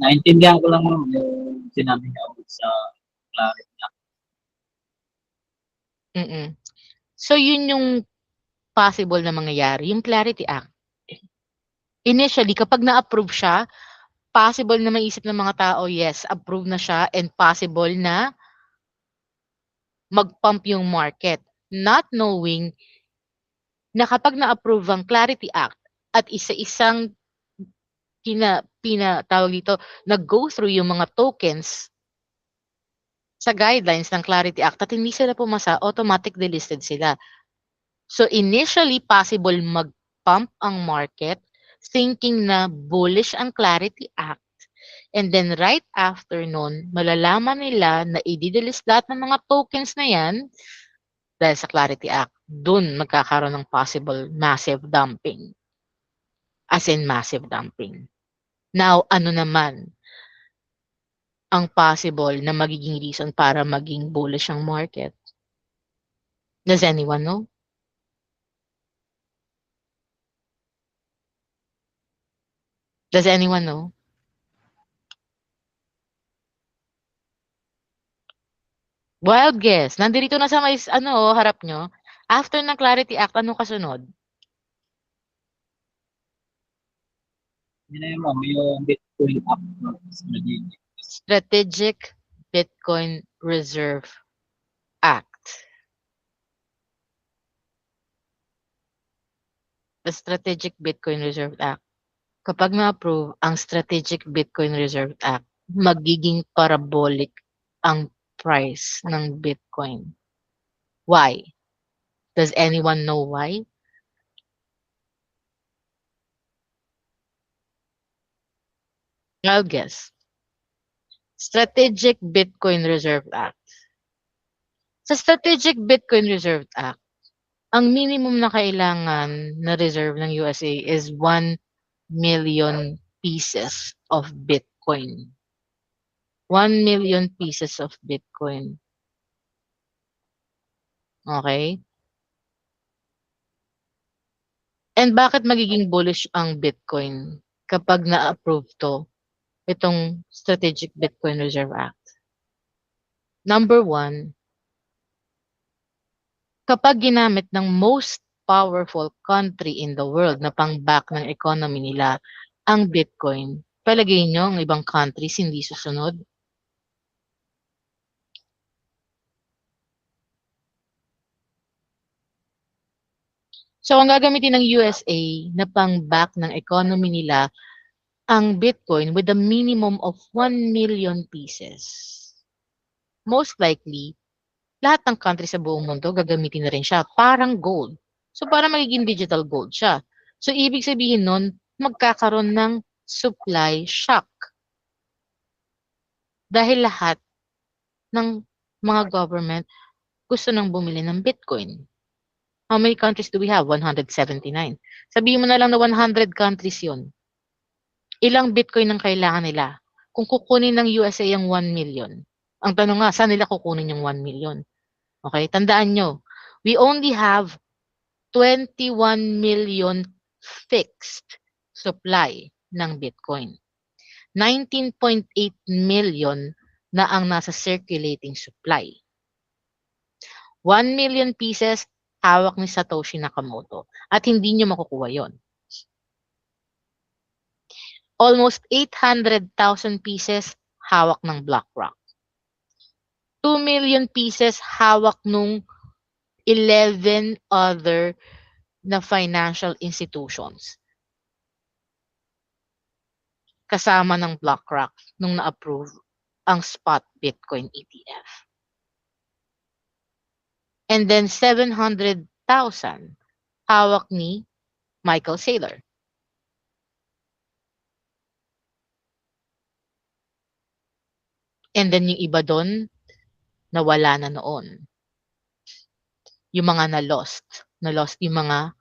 naintindihan ko lang ma'am yung sinabi niya about sa Clarity Act. Mm. So, yun yung possible na mangyayari, yung Clarity Act. Initially, kapag na-approve siya, possible na maisip ng mga tao, yes, approve na siya and possible na mag-pump yung market. Not knowing na kapag na-approve ang Clarity Act at isa-isang tawag dito, nag-go through yung mga tokens sa guidelines ng Clarity Act at hindi sila pumasa, automatic delisted sila. So initially, possible mag-pump ang market thinking na bullish ang Clarity Act. And then right after nun, malalaman nila na i-delist lahat ng mga tokens na yan dahil sa Clarity Act. Dun magkakaroon ng possible massive dumping. As in massive dumping. Now, ano naman ang possible na magiging reason para maging bullish ang market? Does anyone know? Does anyone know? Wild guess. Nandito na sa may harap nyo. After ng Clarity Act, ano kasunod? Yun na yun ma'am, yung Bitcoin Act strategy. Strategic Bitcoin Reserve Act. The Strategic Bitcoin Reserve Act. Kapag na-approve ang Strategic Bitcoin Reserve Act, magiging parabolic ang price ng Bitcoin. Why? Does anyone know why? I'll guess. Strategic Bitcoin Reserve Act. Sa Strategic Bitcoin Reserve Act, ang minimum na kailangan na reserve ng USA is 1 million pieces of Bitcoin. 1 million pieces of Bitcoin. Okay? And bakit magiging bullish ang Bitcoin kapag na-approve to, itong Strategic Bitcoin Reserve Act? Number one, kapag ginamit ng most powerful country in the world na pang-back ng economy nila, ang Bitcoin, palagay nyo ang ibang countries hindi susunod? So, ang gagamitin ng USA na pang-back ng economy nila, ang Bitcoin with a minimum of 1 million pieces. Most likely, lahat ng country sa buong mundo gagamitin na rin siya, parang gold. So, para magiging digital gold siya. So, ibig sabihin nun, magkakaroon ng supply shock. Dahil lahat ng mga government gusto nang bumili ng Bitcoin. How many countries do we have? 179. Sabihin mo na lang na 100 countries yun. Ilang Bitcoin ang kailangan nila? Kung kukunin ng USA yung 1 million. Ang tanong nga, saan nila kukunin yung 1 million? Okay, tandaan nyo, we only have 21 million fixed supply ng Bitcoin. 19.8 million na ang nasa circulating supply. 1 million pieces hawak ni Satoshi Nakamoto at hindi nyo makukuha yon. Almost 800,000 pieces hawak ng BlackRock. 2 million pieces hawak nung 11 other na financial institutions. Kasama ng BlackRock nung na-approve ang spot Bitcoin ETF. And then 700,000 hawak ni Michael Saylor. And then yung iba doon, nawala na noon. Yung mga na-lost yung mga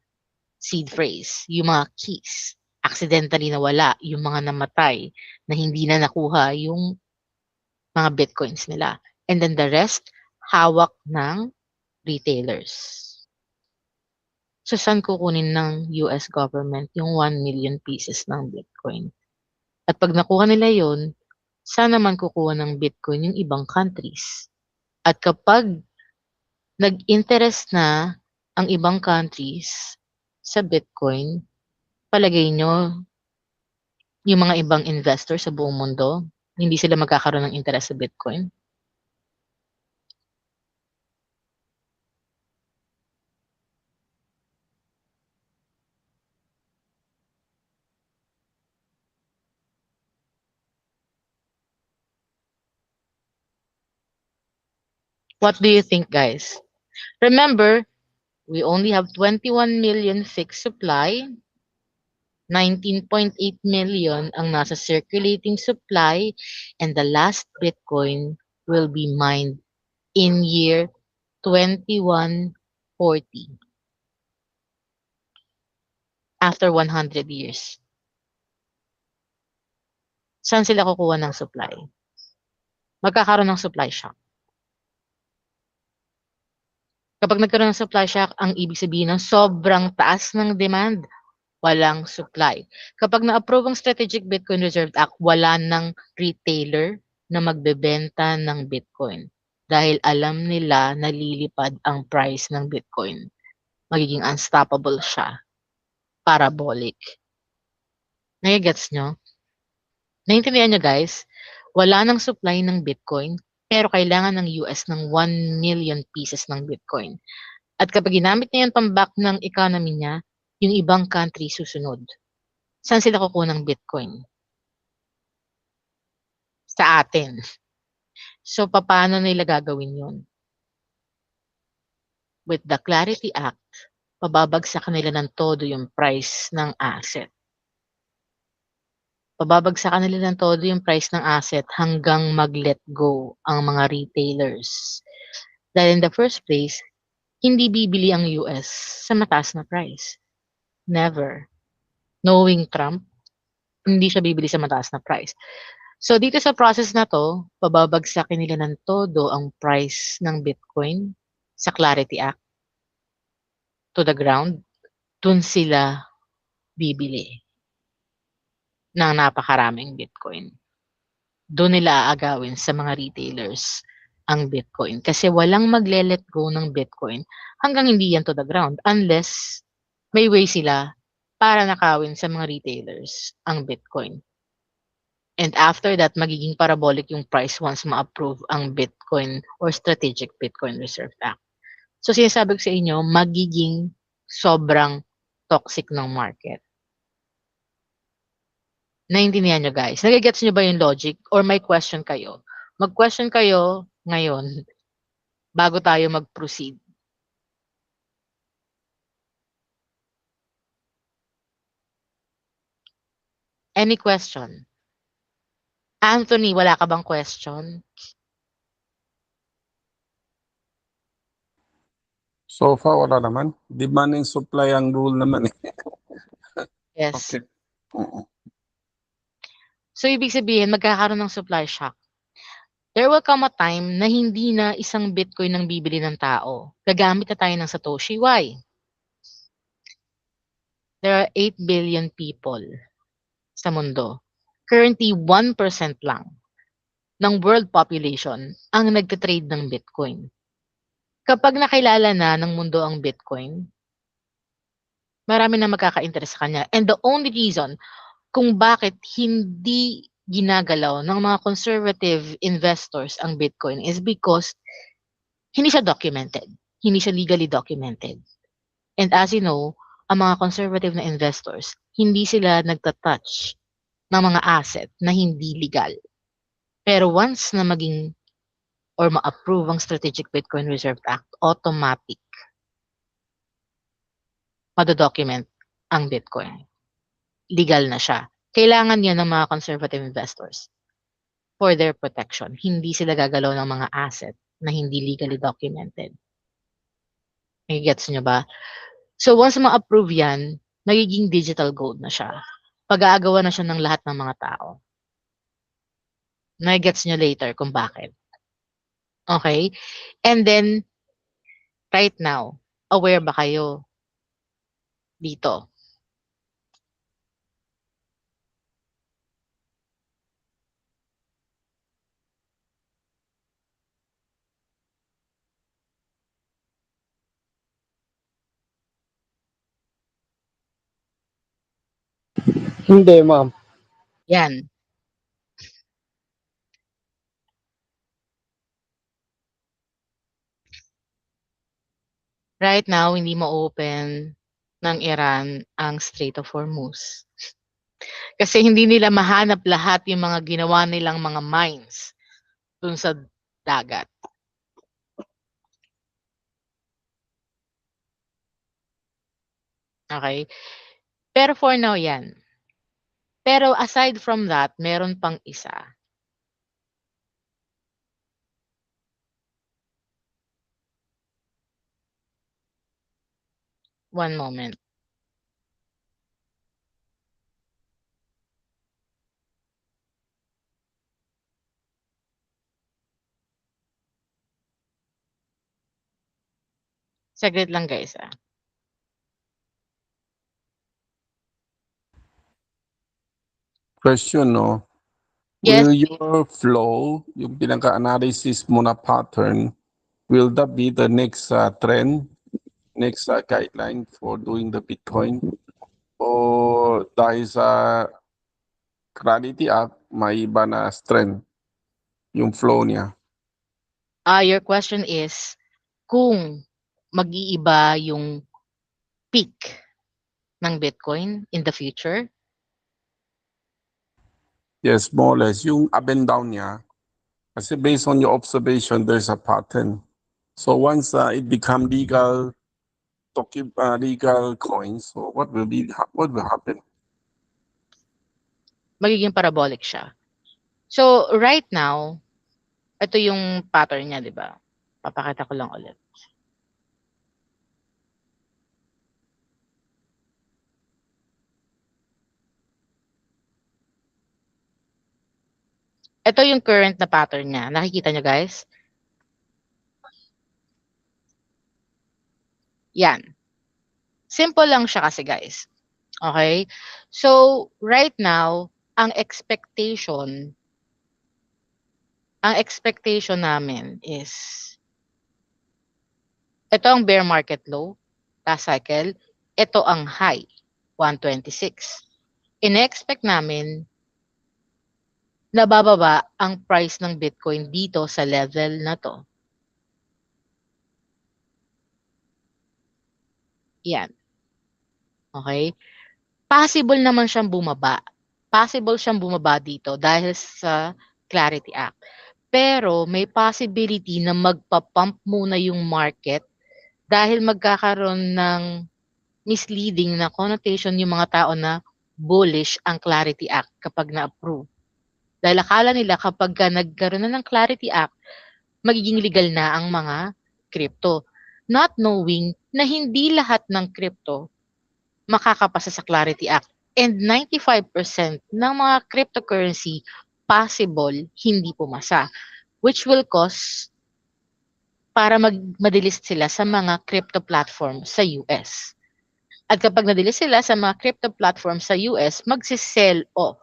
seed phrase, yung mga keys, accidentally nawala, yung mga namatay na hindi na nakuha yung mga bitcoins nila. And then the rest, hawak ng retailers. So, saan kukunin ng US government yung 1 million pieces ng Bitcoin? At pag nakuha nila yon, saan naman kukuha ng Bitcoin yung ibang countries? At kapag nag-interest na ang ibang countries sa Bitcoin, palagay nyo, yung mga ibang investor sa buong mundo, hindi sila magkakaroon ng interest sa Bitcoin? What do you think, guys? Remember, we only have 21 million fixed supply, 19.8 million ang nasa circulating supply, and the last Bitcoin will be mined in year 2140, after 100 years. Saan sila kukuha ng supply? Magkakaroon ng supply shock. Kapag nagkaroon ng supply shock, ang ibig sabihin ng sobrang taas ng demand, walang supply. Kapag na-approve ang Strategic Bitcoin Reserve Act, wala ng retailer na magbebenta ng Bitcoin. Dahil alam nila na lilipad ang price ng Bitcoin. Magiging unstoppable siya. Parabolic. Nagigets nyo? Naintindihan nyo, guys? Wala ng supply ng Bitcoin, pero kailangan ng US ng 1 million pieces ng Bitcoin. At kapag ginamit niya yung pambak ng economy niya, yung ibang country susunod. Saan sila kukuha ng Bitcoin? Sa atin. So, paano nila gagawin yun? With the Clarity Act, pababagsakan nila ng todo yung price ng asset. Pababagsakan nila ng todo yung price ng asset hanggang mag-let go ang mga retailers. Dahil in the first place, hindi bibili ang US sa mataas na price. Never. Knowing Trump, hindi siya bibili sa mataas na price. So dito sa process na to, pababagsakin nila ng todo ang price ng Bitcoin sa Clarity Act to the ground. Dun sila bibili ng napakaraming Bitcoin. Doon nila aagawin sa mga retailers ang Bitcoin. Kasi walang magle-let go ng Bitcoin hanggang hindi yan to the ground unless may way sila para nakawin sa mga retailers ang Bitcoin. And after that, magiging parabolic yung price once ma-approve ang Bitcoin or Strategic Bitcoin Reserve Act. So sinasabi ko sa inyo, magiging sobrang toxic ng market. Naintindihan nyo, guys? Nagigets nyo ba yung logic? Or may question kayo? Mag-question kayo ngayon bago tayo mag-proceed. Any question? Anthony, wala ka bang question? So far, wala naman. Demand and supply ang rule naman eh. Yes. Okay. Oo. So, ibig sabihin, magkakaroon ng supply shock. There will come a time na hindi na isang Bitcoin ang bibili ng tao. Gagamit na tayo ng Satoshi. Why? There are 8 billion people sa mundo. Currently, 1% lang ng world population ang nagtitrade ng Bitcoin. Kapag nakilala na ng mundo ang Bitcoin, marami na magkaka-interest sa kanya. And the only reason kung bakit hindi ginagalaw ng mga conservative investors ang Bitcoin is because hindi siya documented. Hindi siya legally documented. And as you know, ang mga conservative na investors, hindi sila nagtatouch ng mga asset na hindi legal. Pero once na maging or ma-approve ang Strategic Bitcoin Reserve Act, automatic madodocument ang Bitcoin. Legal na siya. Kailangan yan ng mga conservative investors for their protection. Hindi sila gagalaw ng mga asset na hindi legally documented. Gets nyo ba? So once ma-approve yan, magiging digital gold na siya. Pag-aagawa na siya ng lahat ng mga tao. Gets nyo later kung bakit. Okay? And then, right now, aware ba kayo dito? Hindi, ma'am. Yan. Right now, hindi ma-open ng Iran ang Strait of Hormuz. Kasi hindi nila mahanap lahat yung mga ginawa nilang mga mines dun sa dagat. Okay? Pero for now, yan. Pero aside from that, meron pang isa. One moment. Saglit lang guys. Question, no? Yes. Will your flow, yung pinaka-analysis mo na pattern, will that be the next trend, next guideline for doing the Bitcoin? O dahil sa Clarity Act, may iba na strength yung flow niya? Your question is kung mag-iiba yung peak ng Bitcoin in the future? Yes, more or less. Yung up and down niya, kasi based on your observation, there's a pattern. So once it become legal, legal coins, so what will happen? Magiging parabolic siya. So, right now, ito yung pattern niya, di ba? Papakita ko lang ulit. Ito yung current na pattern niya. Nakikita nyo guys? Yan. Simple lang siya kasi guys. Okay? So, right now, ang expectation namin is ito ang bear market low, last cycle. Ito ang high, 126. In-expect namin na bababa ang price ng Bitcoin dito sa level na to. Yan. Okay? Possible naman siyang bumaba. Possible siyang bumaba dito dahil sa Clarity Act. Pero may possibility na magpa-pump muna yung market dahil magkakaroon ng misleading na connotation yung mga tao na bullish ang Clarity Act kapag na-approve. Dahil akala nila kapag nagkaroon na ng Clarity Act, magiging legal na ang mga crypto. Not knowing na hindi lahat ng crypto makakapasa sa Clarity Act. And 95% ng mga cryptocurrency possible hindi pumasa. Which will cause para madelist sila sa mga crypto platform sa US. At kapag nadelist sila sa mga crypto platform sa US, magsisell off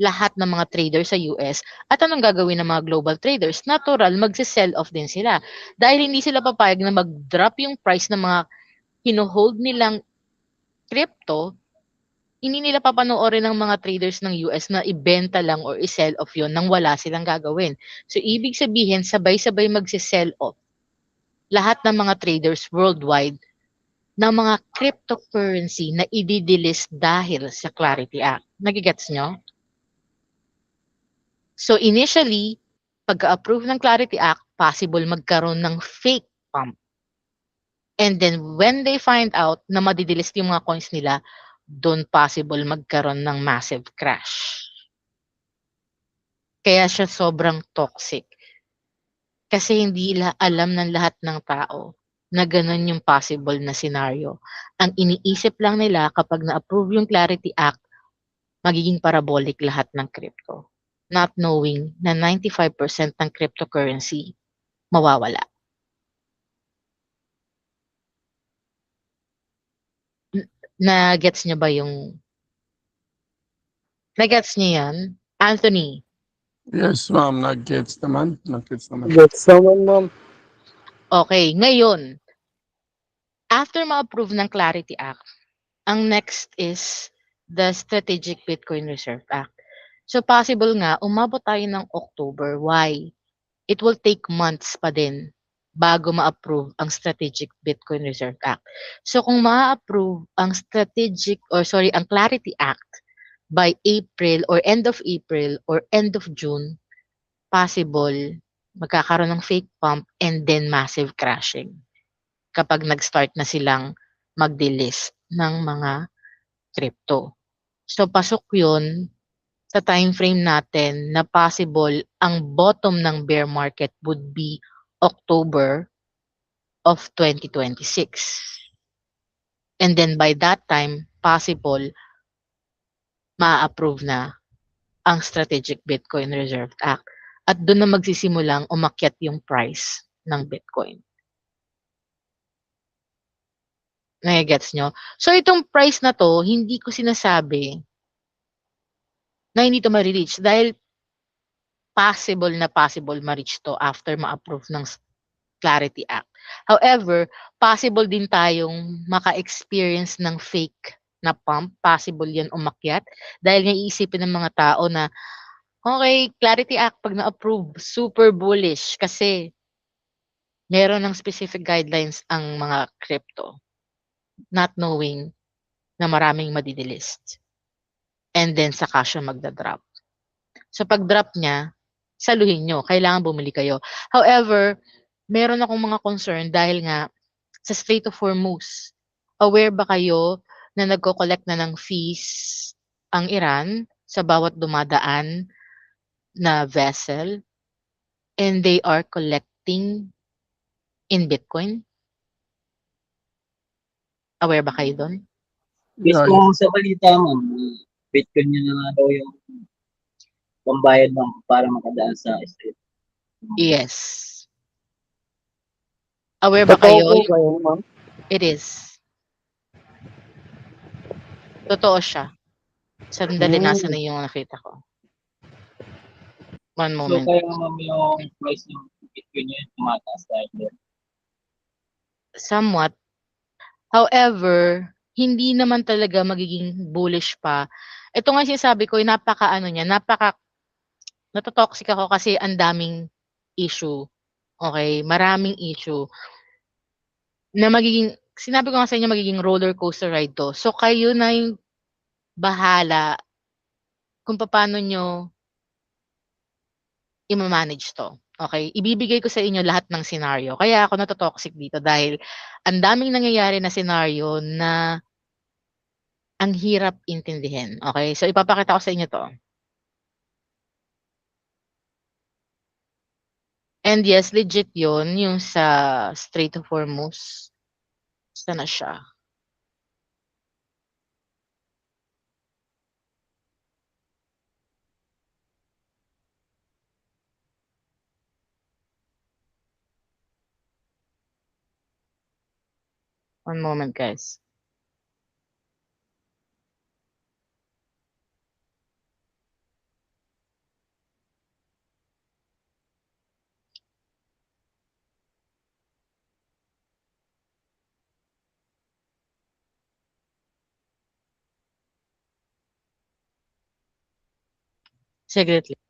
lahat ng mga traders sa US. At anong gagawin ng mga global traders? Natural, magsisell off din sila. Dahil hindi sila papayag na mag-drop yung price ng mga hino-hold nilang crypto, hindi nila papanoorin ng mga traders ng US na ibenta lang or i-sell off yon nang wala silang gagawin. So, ibig sabihin, sabay-sabay magsisell off lahat ng mga traders worldwide ng mga cryptocurrency na i-delist dahil sa Clarity Act. Nagigets nyo? So, initially, pagka-approve ng Clarity Act, possible magkaroon ng fake pump. And then, when they find out na madidelist yung mga coins nila, doon possible magkaroon ng massive crash. Kaya siya sobrang toxic. Kasi hindi alam ng lahat ng tao na ganun yung possible na scenario. Ang iniisip lang nila kapag na-approve yung Clarity Act, magiging parabolic lahat ng crypto. Not knowing na 95% ng cryptocurrency mawawala. Na-gets niyo ba yung... Na-gets niyo yan? Anthony? Yes, ma'am. Nag-gets naman. Gets naman, ma'am. Okay, ngayon, after ma-approve ng Clarity Act, ang next is the Strategic Bitcoin Reserve Act. So possible nga, umabot tayo ng October. Why? It will take months pa din bago ma-approve ang Strategic Bitcoin Reserve Act. So kung ma-approve ang ang Clarity Act by April or end of April or end of June, possible magkakaroon ng fake pump and then massive crashing kapag nag-start na silang mag-delist ng mga crypto. So pasok yun sa time frame natin na possible ang bottom ng bear market would be October of 2026. And then by that time, possible ma-approve na ang Strategic Bitcoin Reserve Act. At doon na magsisimulang umakyat yung price ng Bitcoin. Nagigets nyo? So itong price na to, hindi ko sinasabi na hindi to ma-reach dahil possible ma-reach to after ma-approve ng Clarity Act. However, possible din tayong maka-experience ng fake na pump. Possible yan umakyat dahil naiisipin ng mga tao na okay, Clarity Act pag na-approve, super bullish kasi meron ng specific guidelines ang mga crypto. Not knowing na maraming madidelist. And then saka siya magda-drop. So pag drop niya, saluhin nyo. Kailangan bumili kayo. However, meron akong mga concern dahil nga sa Strait of Hormuz, aware ba kayo na nagko-collect na ng fees ang Iran sa bawat dumadaan na vessel and they are collecting in Bitcoin? Aware ba kayo doon? Yes, Yeah, kung sa balita, ma'am, Bitcoin niya na nga daw yung pambayad lang para makadaan sa street. Yes. Aware ba Totoo kayo? po ba yun, ma'am? It is. Totoo siya. Sandali, nasa na yung nakita ko. One So moment. kaya ma'am yung price ng Bitcoin niya tumataas dahil doon. Somewhat. However, hindi naman talaga magiging bullish pa. Ito nga sinasabi ko, natotoxic ako kasi ang daming issue. Okay, maraming issue. Na sinabi ko nga sa inyo, magiging roller coaster ride to. So kayo na yung bahala kung paano nyo i-manage to. Okay? Ibibigay ko sa inyo lahat ng scenario. Kaya ako natotoxic dito dahil ang daming nangyayari na scenario na ang hirap intindihin. Okay? So ipapakita ko sa inyo to. And yes, legit yun, yung sa Strait of Hormuz. Saan na siya? One moment, guys. Saglit lang.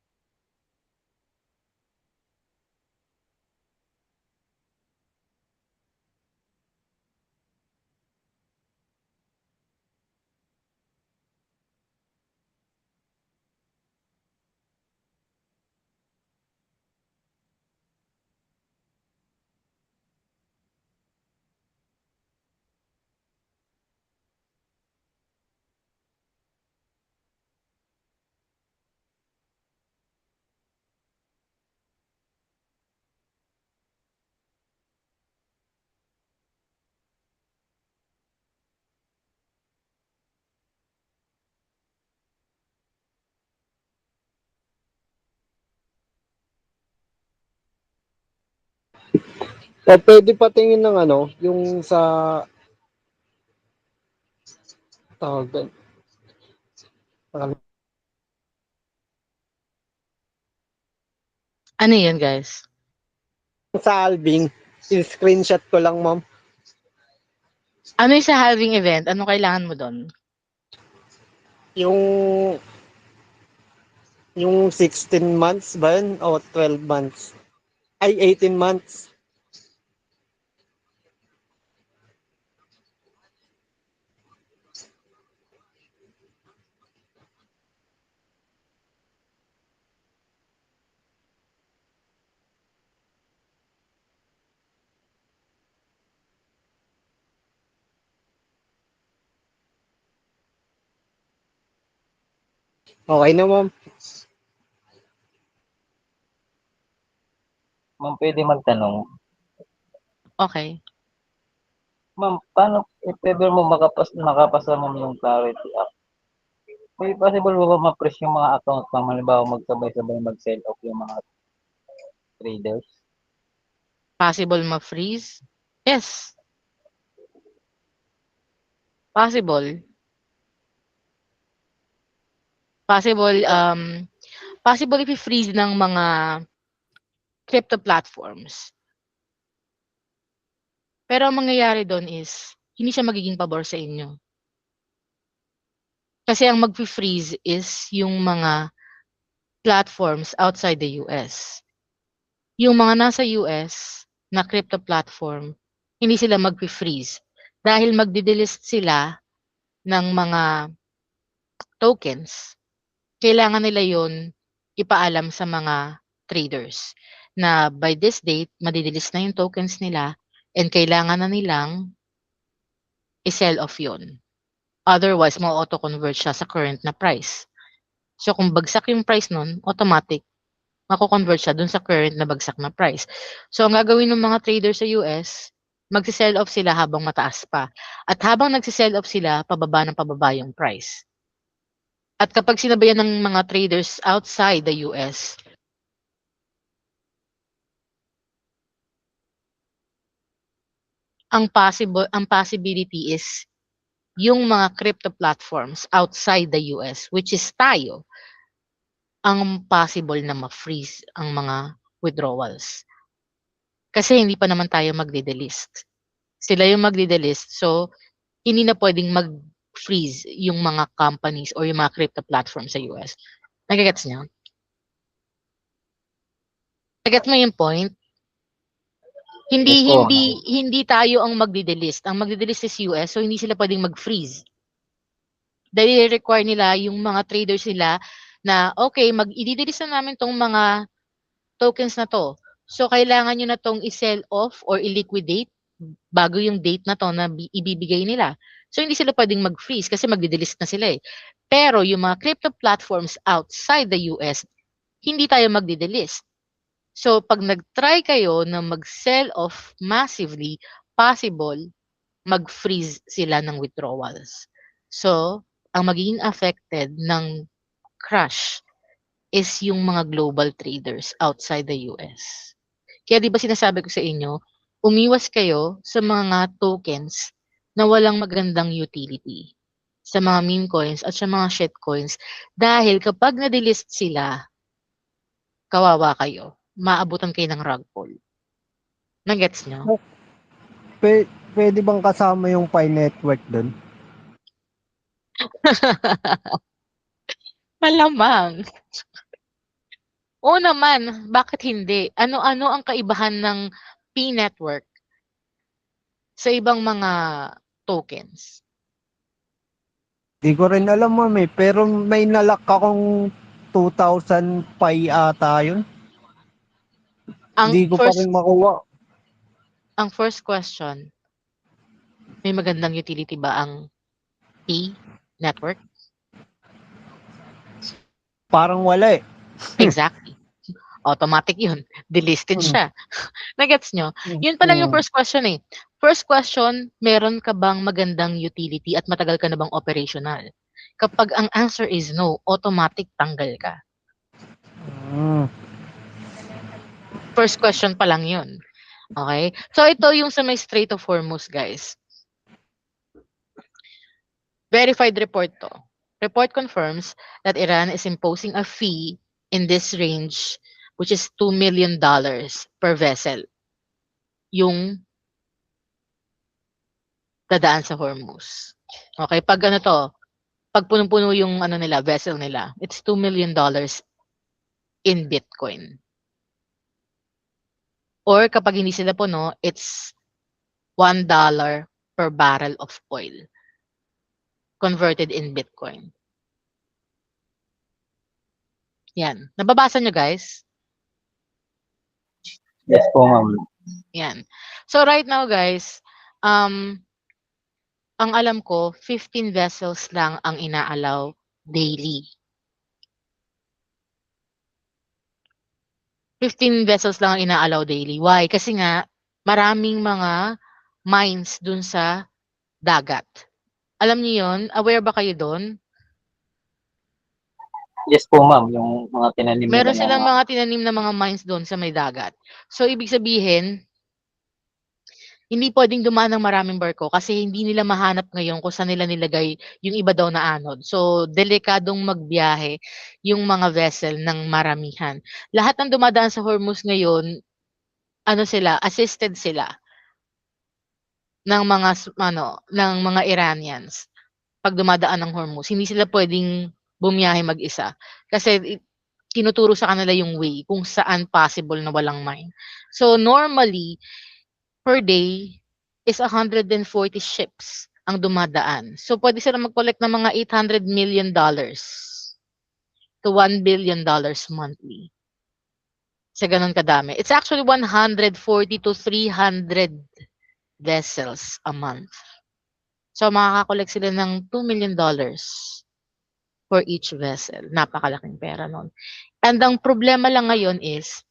O pwede patingin ng yung sa tawag doon. Ano yun, guys? Sa halving, i-screenshot ko lang, ma'am. Ano yung sa halving event? Anong kailangan mo doon? Yung 16 months ba yun? O 12 months? Ay, 18 months. Okay na, ma'am. Ma'am, pwede magtanong. Okay. Ma'am, paano if ever mo makapasa ma'am yung Clarity Act, may possible ba ma-freeze yung mga account ma'am? Halimbawa, magsabay-sabay mag-sell off yung mga traders? Possible ma-freeze? Yes. Possible. Possible if i-freeze ng mga crypto platforms. Pero ang mangyayari doon is, hindi siya magiging pabor sa inyo. Kasi ang mag-freeze is yung mga platforms outside the US. Yung mga nasa US na crypto platform, hindi sila mag-freeze dahil magdidelist sila ng mga tokens. Kailangan nila yon ipaalam sa mga traders na by this date, madidelist na yung tokens nila and kailangan na nilang i-sell off yon. Otherwise, ma-auto-convert siya sa current na price. So, kung bagsak yung price nun, automatic, mako-convert siya dun sa current na bagsak na price. So, ang gagawin ng mga trader sa US, magsi-sell off sila habang mataas pa. At habang nagsi-sell off sila, pababa ng pababa yung price. At kapag sinabayan ng mga traders outside the US, ang possibility is yung mga crypto platforms outside the US, which is tayo, ang possible na ma-freeze ang mga withdrawals. Kasi hindi pa naman tayo magde-delist. Sila yung magde-delist, so hindi na pwedeng mag-freeze yung mga companies or yung mga crypto platforms sa US. Nagigets niyo? Nagigets mo yung point? Hindi Yes po, hindi hindi tayo ang magde-delist. Ang magde-delist is US, so hindi sila pwedeng mag-freeze. Dahil require nila yung mga traders nila na okay, i-delist na namin tong mga tokens na to. So kailangan niyo na tong i-sell off or i-liquidate bago yung date na to na ibibigay nila. So hindi sila pwedeng mag-freeze kasi magde-delist na sila eh. Pero yung mga crypto platforms outside the US, hindi tayo magde-delist. So pag nag-try kayo na mag-sell off massively, possible mag-freeze sila ng withdrawals. So ang magiging affected ng crash is yung mga global traders outside the US. Kaya 'di ba sinasabi ko sa inyo, umiwas kayo sa mga tokens na walang magandang utility, sa mga meme coins at sa mga shitcoins dahil kapag na-delist sila, kawawa kayo. Maabutan kayo ng rug pull. Na-gets nyo? Pwede bang kasama yung Pi network dun? Malamang. Oo naman, bakit hindi? Ano-ano ang kaibahan ng P-network sa ibang mga tokens? Di ko rin alam, ma'am eh. Pero may nalak akong 2,000 Pi ata yun. Ang Di ko pa first rin makuha. ang first question, may magandang utility ba ang P-network? Parang wala eh. Exactly. Automatic yun. Delisted Mm. siya. Nagets nyo? Yun pa lang yung first question eh. First question, meron ka bang magandang utility at matagal ka na bang operational? Kapag ang answer is no, automatic tanggal ka. Mm. First question pa lang yun. Okay? So ito yung sa may Strait of Hormuz, guys. Verified report to. Report confirms that Iran is imposing a fee in this range, which is $2 million per vessel. Yung dadaan sa Hormuz. Okay, pag ano to, pag punong-puno yung ano nila, vessel nila, it's $2 million in Bitcoin. Or kapag hindi sila puno, it's $1 per barrel of oil converted in Bitcoin. Yan. Nababasa nyo, guys? Yes po, ma'am. Yan. So right now, guys, ang alam ko, 15 vessels lang ang inaalaw daily. 15 vessels lang ang inaalaw daily. Why? Kasi nga, maraming mga mines dun sa dagat. Alam niyo yon? Aware ba kayo doon? Yes po, ma'am. Yung mga tinanim nila Meron na silang mga tinanim na mga mines doon sa may dagat. So, ibig sabihin, hindi pwedeng dumaan ng maraming barko kasi hindi nila mahanap ngayon kung saan nila nilagay yung iba daw na anod. So, delikadong magbiyahe yung mga vessel ng maramihan. Lahat ng dumadaan sa Hormuz ngayon, ano sila, assisted sila ng mga ng mga Iranians pag dumadaan ng Hormuz. Hindi sila pwedeng bumiyahe mag-isa kasi tinuturo sa kanila yung way kung saan possible na walang mine. So normally per day is 140 ships ang dumadaan. So pwede sila mag-collect ng mga $800 million to $1 billion monthly. Sa ganun kadami. It's actually 140 to 300 vessels a month. So makakakolekt sila ng $2 million for each vessel. Napakalaking pera nun. And ang problema lang ngayon is,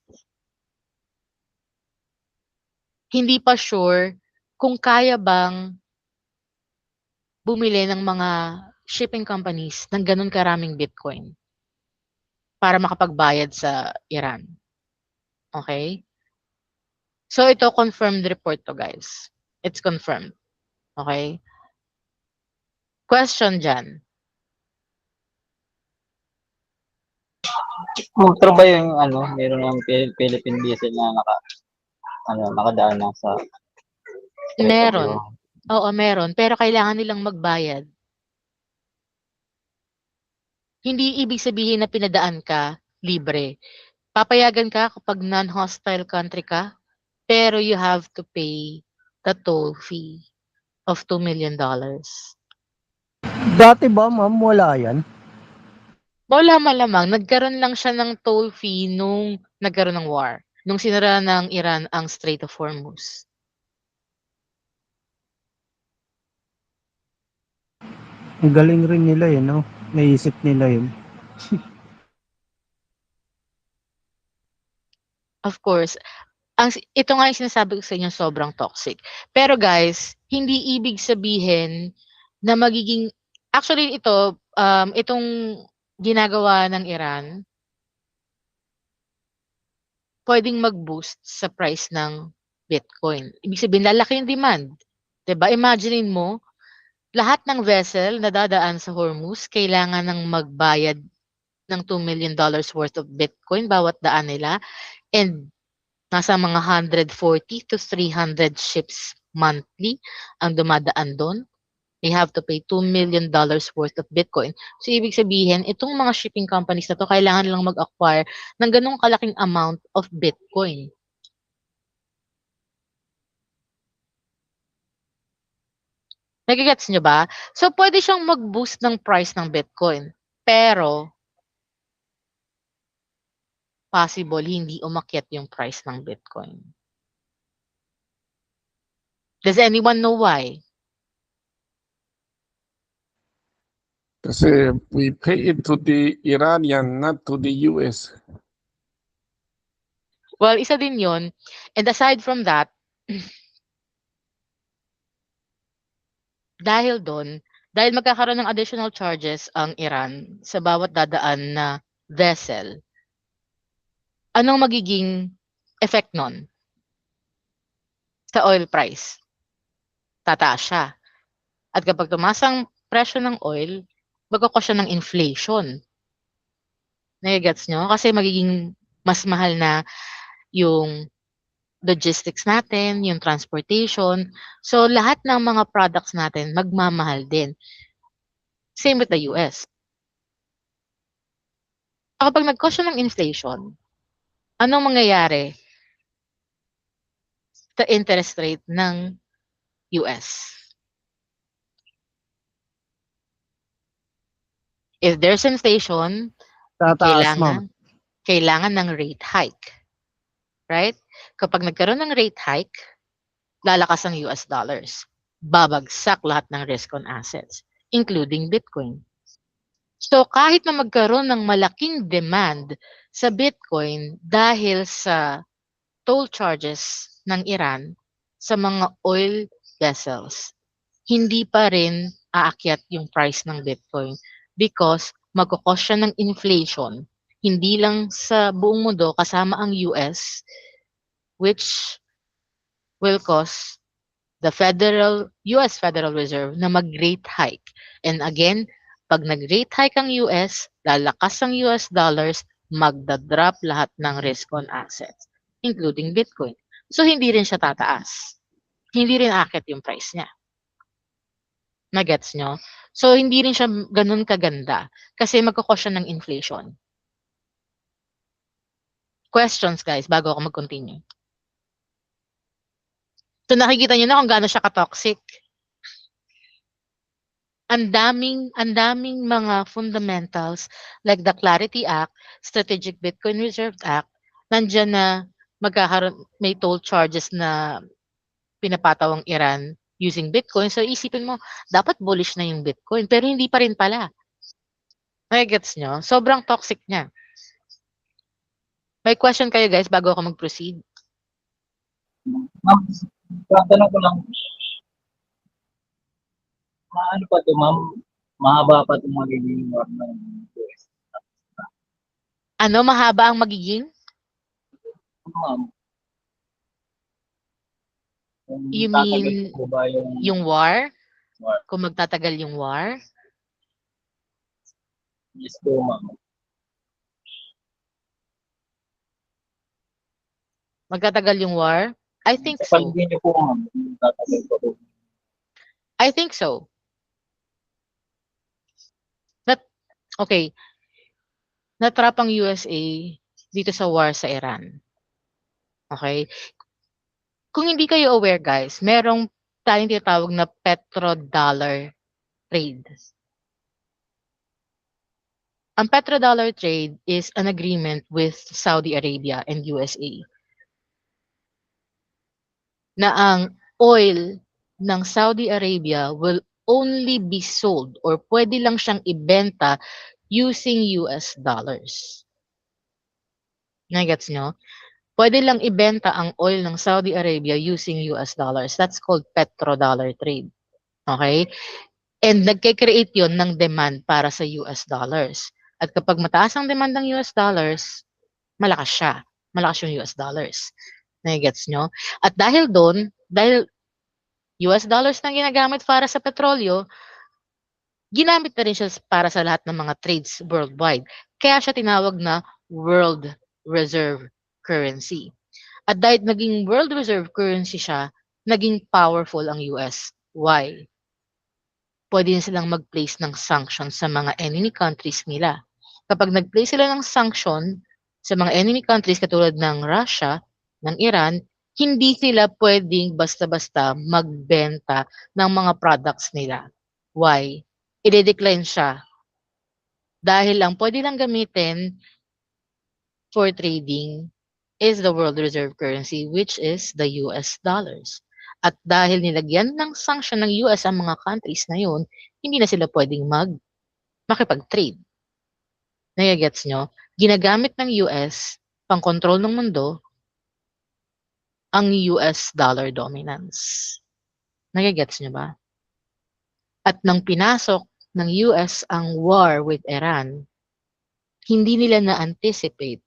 hindi pa sure kung kaya bang bumili ng mga shipping companies ng ganun karaming Bitcoin para makapagbayad sa Iran. Okay? So ito, confirmed report to, guys. It's confirmed. Okay? Question dyan. Motor ba yung meron ng Philippine diesel na nakadaan na sa Meron. Oo, meron. Pero kailangan nilang magbayad. Hindi ibig sabihin na pinadaan ka, libre. Papayagan ka kapag non-hostile country ka, pero you have to pay the toll fee of $2 million. Dati ba, ma'am, wala yan? Wala malamang, nagkaroon lang siya ng toll fee nung nagkaroon ng war. Nung sinara ng Iran ang Strait of Hormuz. Ang galing rin nila yun, no? Naisip nila yun. Of course, ito nga yung sinasabi ko sa inyo, sobrang toxic. Pero guys, hindi ibig sabihin na magiging, actually ito, itong ginagawa ng Iran, pwedeng mag-boost sa price ng Bitcoin. Ibig sabihin, lalaki yung demand. 'Di ba? Imagine mo, lahat ng vessel na dadaan sa Hormuz, kailangan ng magbayad ng $2 million worth of Bitcoin bawat daan nila. And nasa mga 140 to 300 ships monthly ang dumadaan doon. They have to pay $2 million worth of Bitcoin. So, ibig sabihin, itong mga shipping companies na to, kailangan lang mag-acquire ng ganong kalaking amount of Bitcoin. Nagigets nyo ba? So, pwede siyang mag-boost ng price ng Bitcoin. Pero, possible, hindi umakyat yung price ng Bitcoin. Does anyone know why? Kasi we pay it to the Iranian, not to the US. Well, isa din yun. And aside from that, dahil doon, dahil magkakaroon ng additional charges ang Iran sa bawat dadaan na vessel, anong magiging effect nun sa oil price? Tataas siya. At kapag tumaas ang presyo ng oil, magkakos siya ng inflation. Nagigets nyo? Kasi magiging mas mahal na yung logistics natin, yung transportation. So, lahat ng mga products natin magmamahal din. Same with the US. Kapag nag-cause siya ng inflation, anong mangyayari sa interest rate ng US? If there's inflation, Tataas, ma'am. kailangan ng rate hike. Right? Kapag nagkaroon ng rate hike, lalakas ang US dollars. Babagsak lahat ng risk on assets, including Bitcoin. So kahit na magkaroon ng malaking demand sa Bitcoin dahil sa toll charges ng Iran sa mga oil vessels, hindi pa rin aakyat yung price ng Bitcoin because magkakos siya ng inflation, hindi lang sa buong mundo kasama ang US, which will cause the US Federal Reserve na mag-rate hike. And again, pag nag-rate hike ang US, lalakas ang US dollars, magda-drop lahat ng risk on assets, including Bitcoin. So, hindi rin siya tataas. Hindi rin akit yung price niya. Nagets nyo? So, hindi rin siya ganun kaganda kasi magkakos siya ng inflation. Questions, guys, bago ako mag-continue. So, nakikita nyo na kung gaano siya ka-toxic. Ang daming mga fundamentals like the Clarity Act, Strategic Bitcoin Reserve Act, nandiyan na may toll charges na pinapataw ang Iran using Bitcoin. So isipin mo, dapat bullish na yung Bitcoin, pero hindi pa rin pala. Gets nyo? Sobrang toxic niya. May question kayo guys bago ako mag-proceed? Ma'am, tatanong ko lang, ano pa to, ma'am? Mahaba pa itong magiging war ng US. Ano mahaba ang magiging? Ma'am, kung You tatagal mean po ba yung war? war? Kung magtatagal yung war? Yes po, ma'am. Magtatagal yung war? I think Sa so. palagay niyo po, ma'am, kung tatagal pa po. I think so. Okay. Natrap ang USA dito sa war sa Iran. Okay? Kung hindi kayo aware guys, merong tayong tinatawag na petrodollar trade. Ang petrodollar trade is an agreement with Saudi Arabia and USA na ang oil ng Saudi Arabia will only be sold or pwede lang siyang ibenta using US dollars. Nagets nyo? Pwede lang ibenta ang oil ng Saudi Arabia using US dollars. That's called petrodollar trade. Okay? And nagke-create yon ng demand para sa US dollars. At kapag mataas ang demand ng US dollars, malakas siya. Malakas yung US dollars. Nagets nyo? At dahil doon, dahil US dollars na ginagamit para sa petrolyo, ginamit na rin siya para sa lahat ng mga trades worldwide. Kaya siya tinawag na world reserve currency. At dahil naging world reserve currency siya, naging powerful ang US. Why? Pwede na silang mag-place ng sanctions sa mga enemy countries nila. Kapag nag-place sila ng sanction sa mga enemy countries katulad ng Russia, ng Iran, hindi sila pwedeng basta-basta magbenta ng mga products nila. Why? I-decline siya. Dahil ang pwede lang gamitin for trading is the world reserve currency, which is the US dollars. At dahil nilagyan ng sanction ng US ang mga countries na yun, hindi na sila pwedeng makipag-trade. Nagagets nyo? Ginagamit ng US pang control ng mundo ang US dollar dominance. Nagagets nyo ba? At nang pinasok ng US ang war with Iran, hindi nila na-anticipate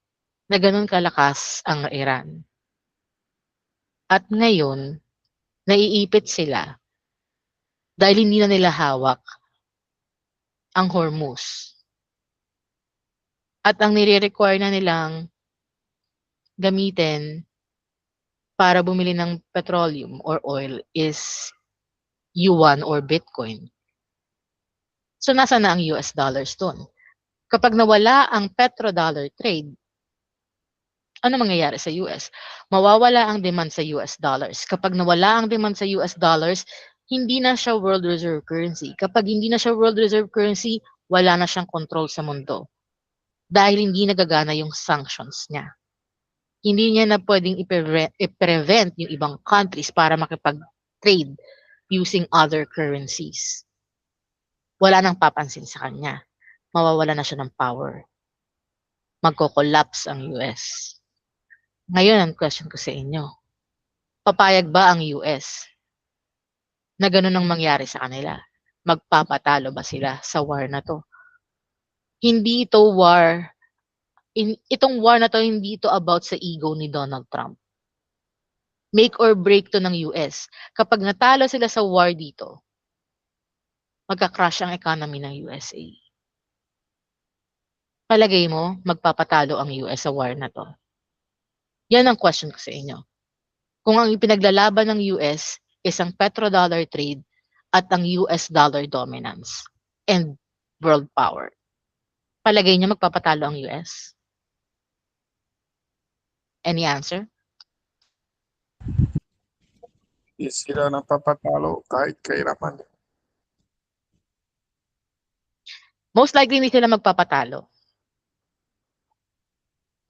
na ganun kalakas ang Iran. At ngayon, naiipit sila dahil hindi na nila hawak ang Hormuz. At ang nire-require na nilang gamitin para bumili ng petroleum or oil is yuan or Bitcoin. So, nasa na ang US dollars doon? Kapag nawala ang petrodollar trade, ano mangyayari sa US? Mawawala ang demand sa US dollars. Kapag nawala ang demand sa US dollars, hindi na siya world reserve currency. Kapag hindi na siya world reserve currency, wala na siyang control sa mundo. Dahil hindi nagagana yung sanctions niya. Hindi niya na pwedeng i-prevent yung ibang countries para makipag-trade using other currencies. Wala nang papansin sa kanya. Mawawala na siya ng power. Magko-collapse ang US. Ngayon, ang question ko sa inyo, papayag ba ang US na ganun ang mangyari sa kanila? Magpapatalo ba sila sa war na to? Hindi ito war, itong war na to, hindi ito about sa ego ni Donald Trump. Make or break to ng US. Kapag natalo sila sa war dito, magka-crash ang economy ng USA. Palagay mo, magpapatalo ang US sa war na to? Yan ang question ko sa inyo. Kung ang ipinaglalaban ng US is ang petrodollar trade at ang US dollar dominance and world power, palagay niyo magpapatalo ang US? Any answer? Hindi sila napapatalo kahit kairaman. Most likely hindi sila magpapatalo.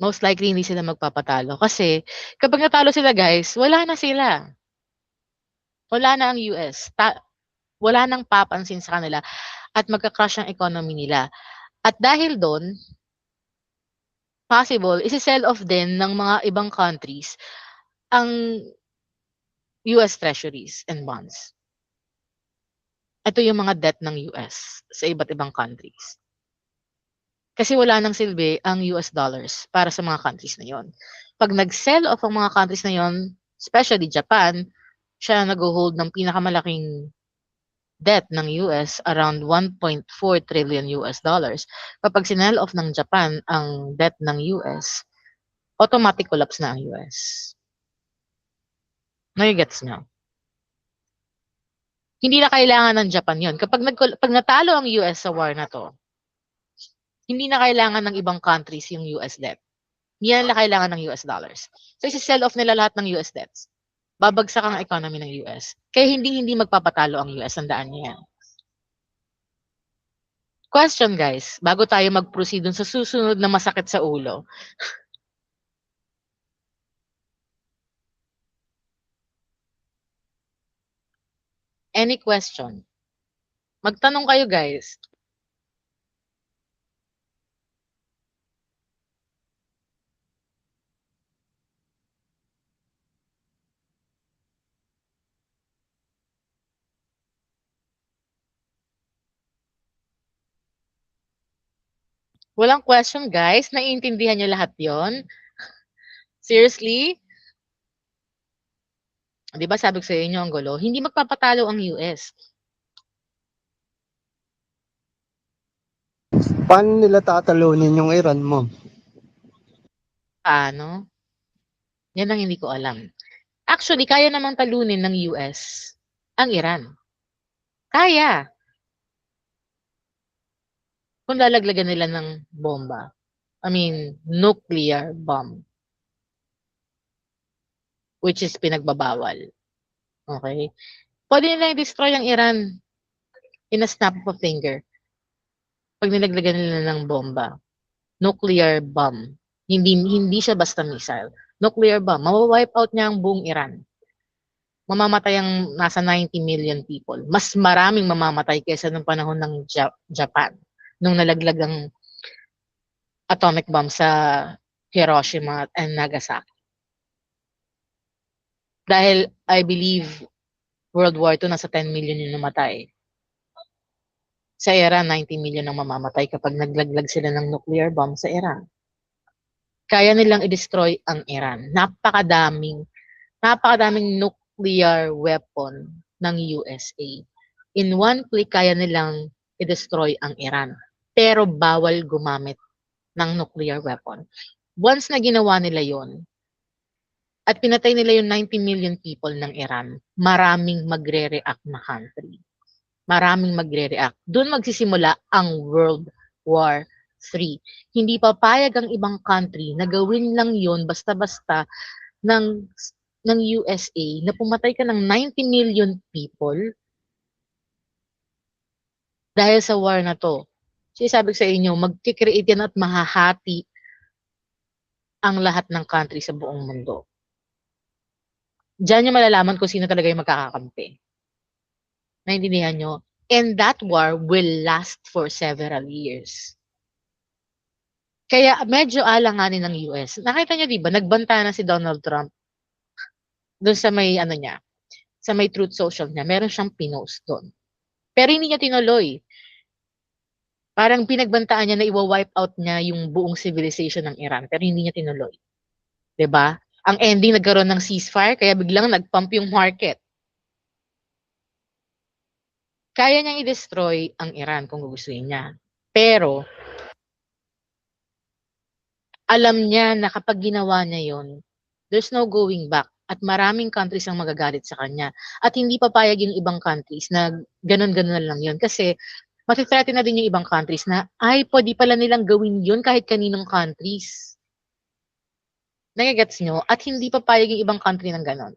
Most likely hindi sila magpapatalo. Kasi kapag natalo sila guys, wala na sila. Wala na ang US. Wala nang papansin sa kanila at magka-crash ang economy nila. At dahil doon, possible, isi-sell off din ng mga ibang countries ang US treasuries and bonds. Ito yung mga debt ng US sa iba't ibang countries. Kasi wala nang silbi ang US dollars para sa mga countries na yon. Pag nag-sell off ang mga countries na yon, especially Japan, siya nag-hold ng pinakamalaking debt ng US around 1.4 trillion US dollars. Kapag sinell off ng Japan ang debt ng US, automatic collapse na ang US. Gets nyo? Hindi na kailangan ng Japan yon. Pag natalo ang US sa war na to, hindi na kailangan ng ibang countries yung US debt. Hindi na nila kailangan ng US dollars. So, isi-sell off nila lahat ng US debts. Babagsak ang economy ng US. Kaya hindi magpapatalo ang US. Tandaan niyo yan. Question guys, bago tayo mag-proceed dun sa susunod na masakit sa ulo. Any question? Magtanong kayo guys. Walang question guys? Naiintindihan niyo lahat yon? Seriously? Di ba sabi ko sa inyo ang gulo? Hindi magpapatalo ang US. Paano nila tatalunin yung Iran mo? Paano? Yan ang hindi ko alam. Actually, kaya namang talunin ng US ang Iran. Kaya. Kung lalaglagan nila ng bomba. I mean, nuclear bomb. Which is pinagbabawal. Okay? Pwede nila i-destroy ang Iran in a snap of a finger. Pag nilaglagan nila ng bomba. Nuclear bomb. Hindi siya basta missile. Nuclear bomb. Mawawipe out niya ang buong Iran. Mamamatay ang nasa 90 million people. Mas maraming mamamatay kaysa nung panahon ng Japan. Nung nalaglag ang atomic bomb sa Hiroshima and Nagasaki. Dahil I believe World War II nasa 10 million yung namatay. Sa Iran, 90 million ang mamamatay kapag naglaglag sila ng nuclear bomb sa Iran. Kaya nilang i-destroy ang Iran. Napakadaming nuclear weapon ng USA. In one click, kaya nilang i-destroy ang Iran. Pero bawal gumamit ng nuclear weapon. Once na ginawa nila yon at pinatay nila yung 90 million people ng Iran, maraming magre-react na country. maraming magre-react. Doon magsisimula ang World War III. Hindi papayag ang ibang country na gawin lang yon basta-basta ng USA na pumatay ka ng 90 million people dahil sa war na to. Sabi ko sa inyo, magkikreate yan at mahahati ang lahat ng country sa buong mundo. Diyan nyo malalaman kung sino talaga yung magkakakampi. Naintindihan nyo? And that war will last for several years. Kaya medyo alanganin ng US. Nakita nyo, di ba? Nagbanta na si Donald Trump doon sa may ano niya, sa may Truth Social niya. Meron siyang pinost doon. Pero hindi niya tinuloy. Parang pinagbantaan niya na iwa-wipe out niya yung buong civilization ng Iran. Pero hindi niya tinuloy. 'Di ba? Ang ending nagkaroon ng ceasefire kaya biglang nagpump yung market. Kaya niyang i-destroy ang Iran kung gugustuhin niya. Pero alam niya na kapag ginawa niya yon, there's no going back. At maraming countries ang magagalit sa kanya. At hindi papayag yung ibang countries na ganun-ganun na lang yun. Kasi matithreaten na din yung ibang countries na, ay, pwede pala nilang gawin yun kahit kaninong countries. Nagigets nyo? At hindi papayag yung ibang country ng ganun.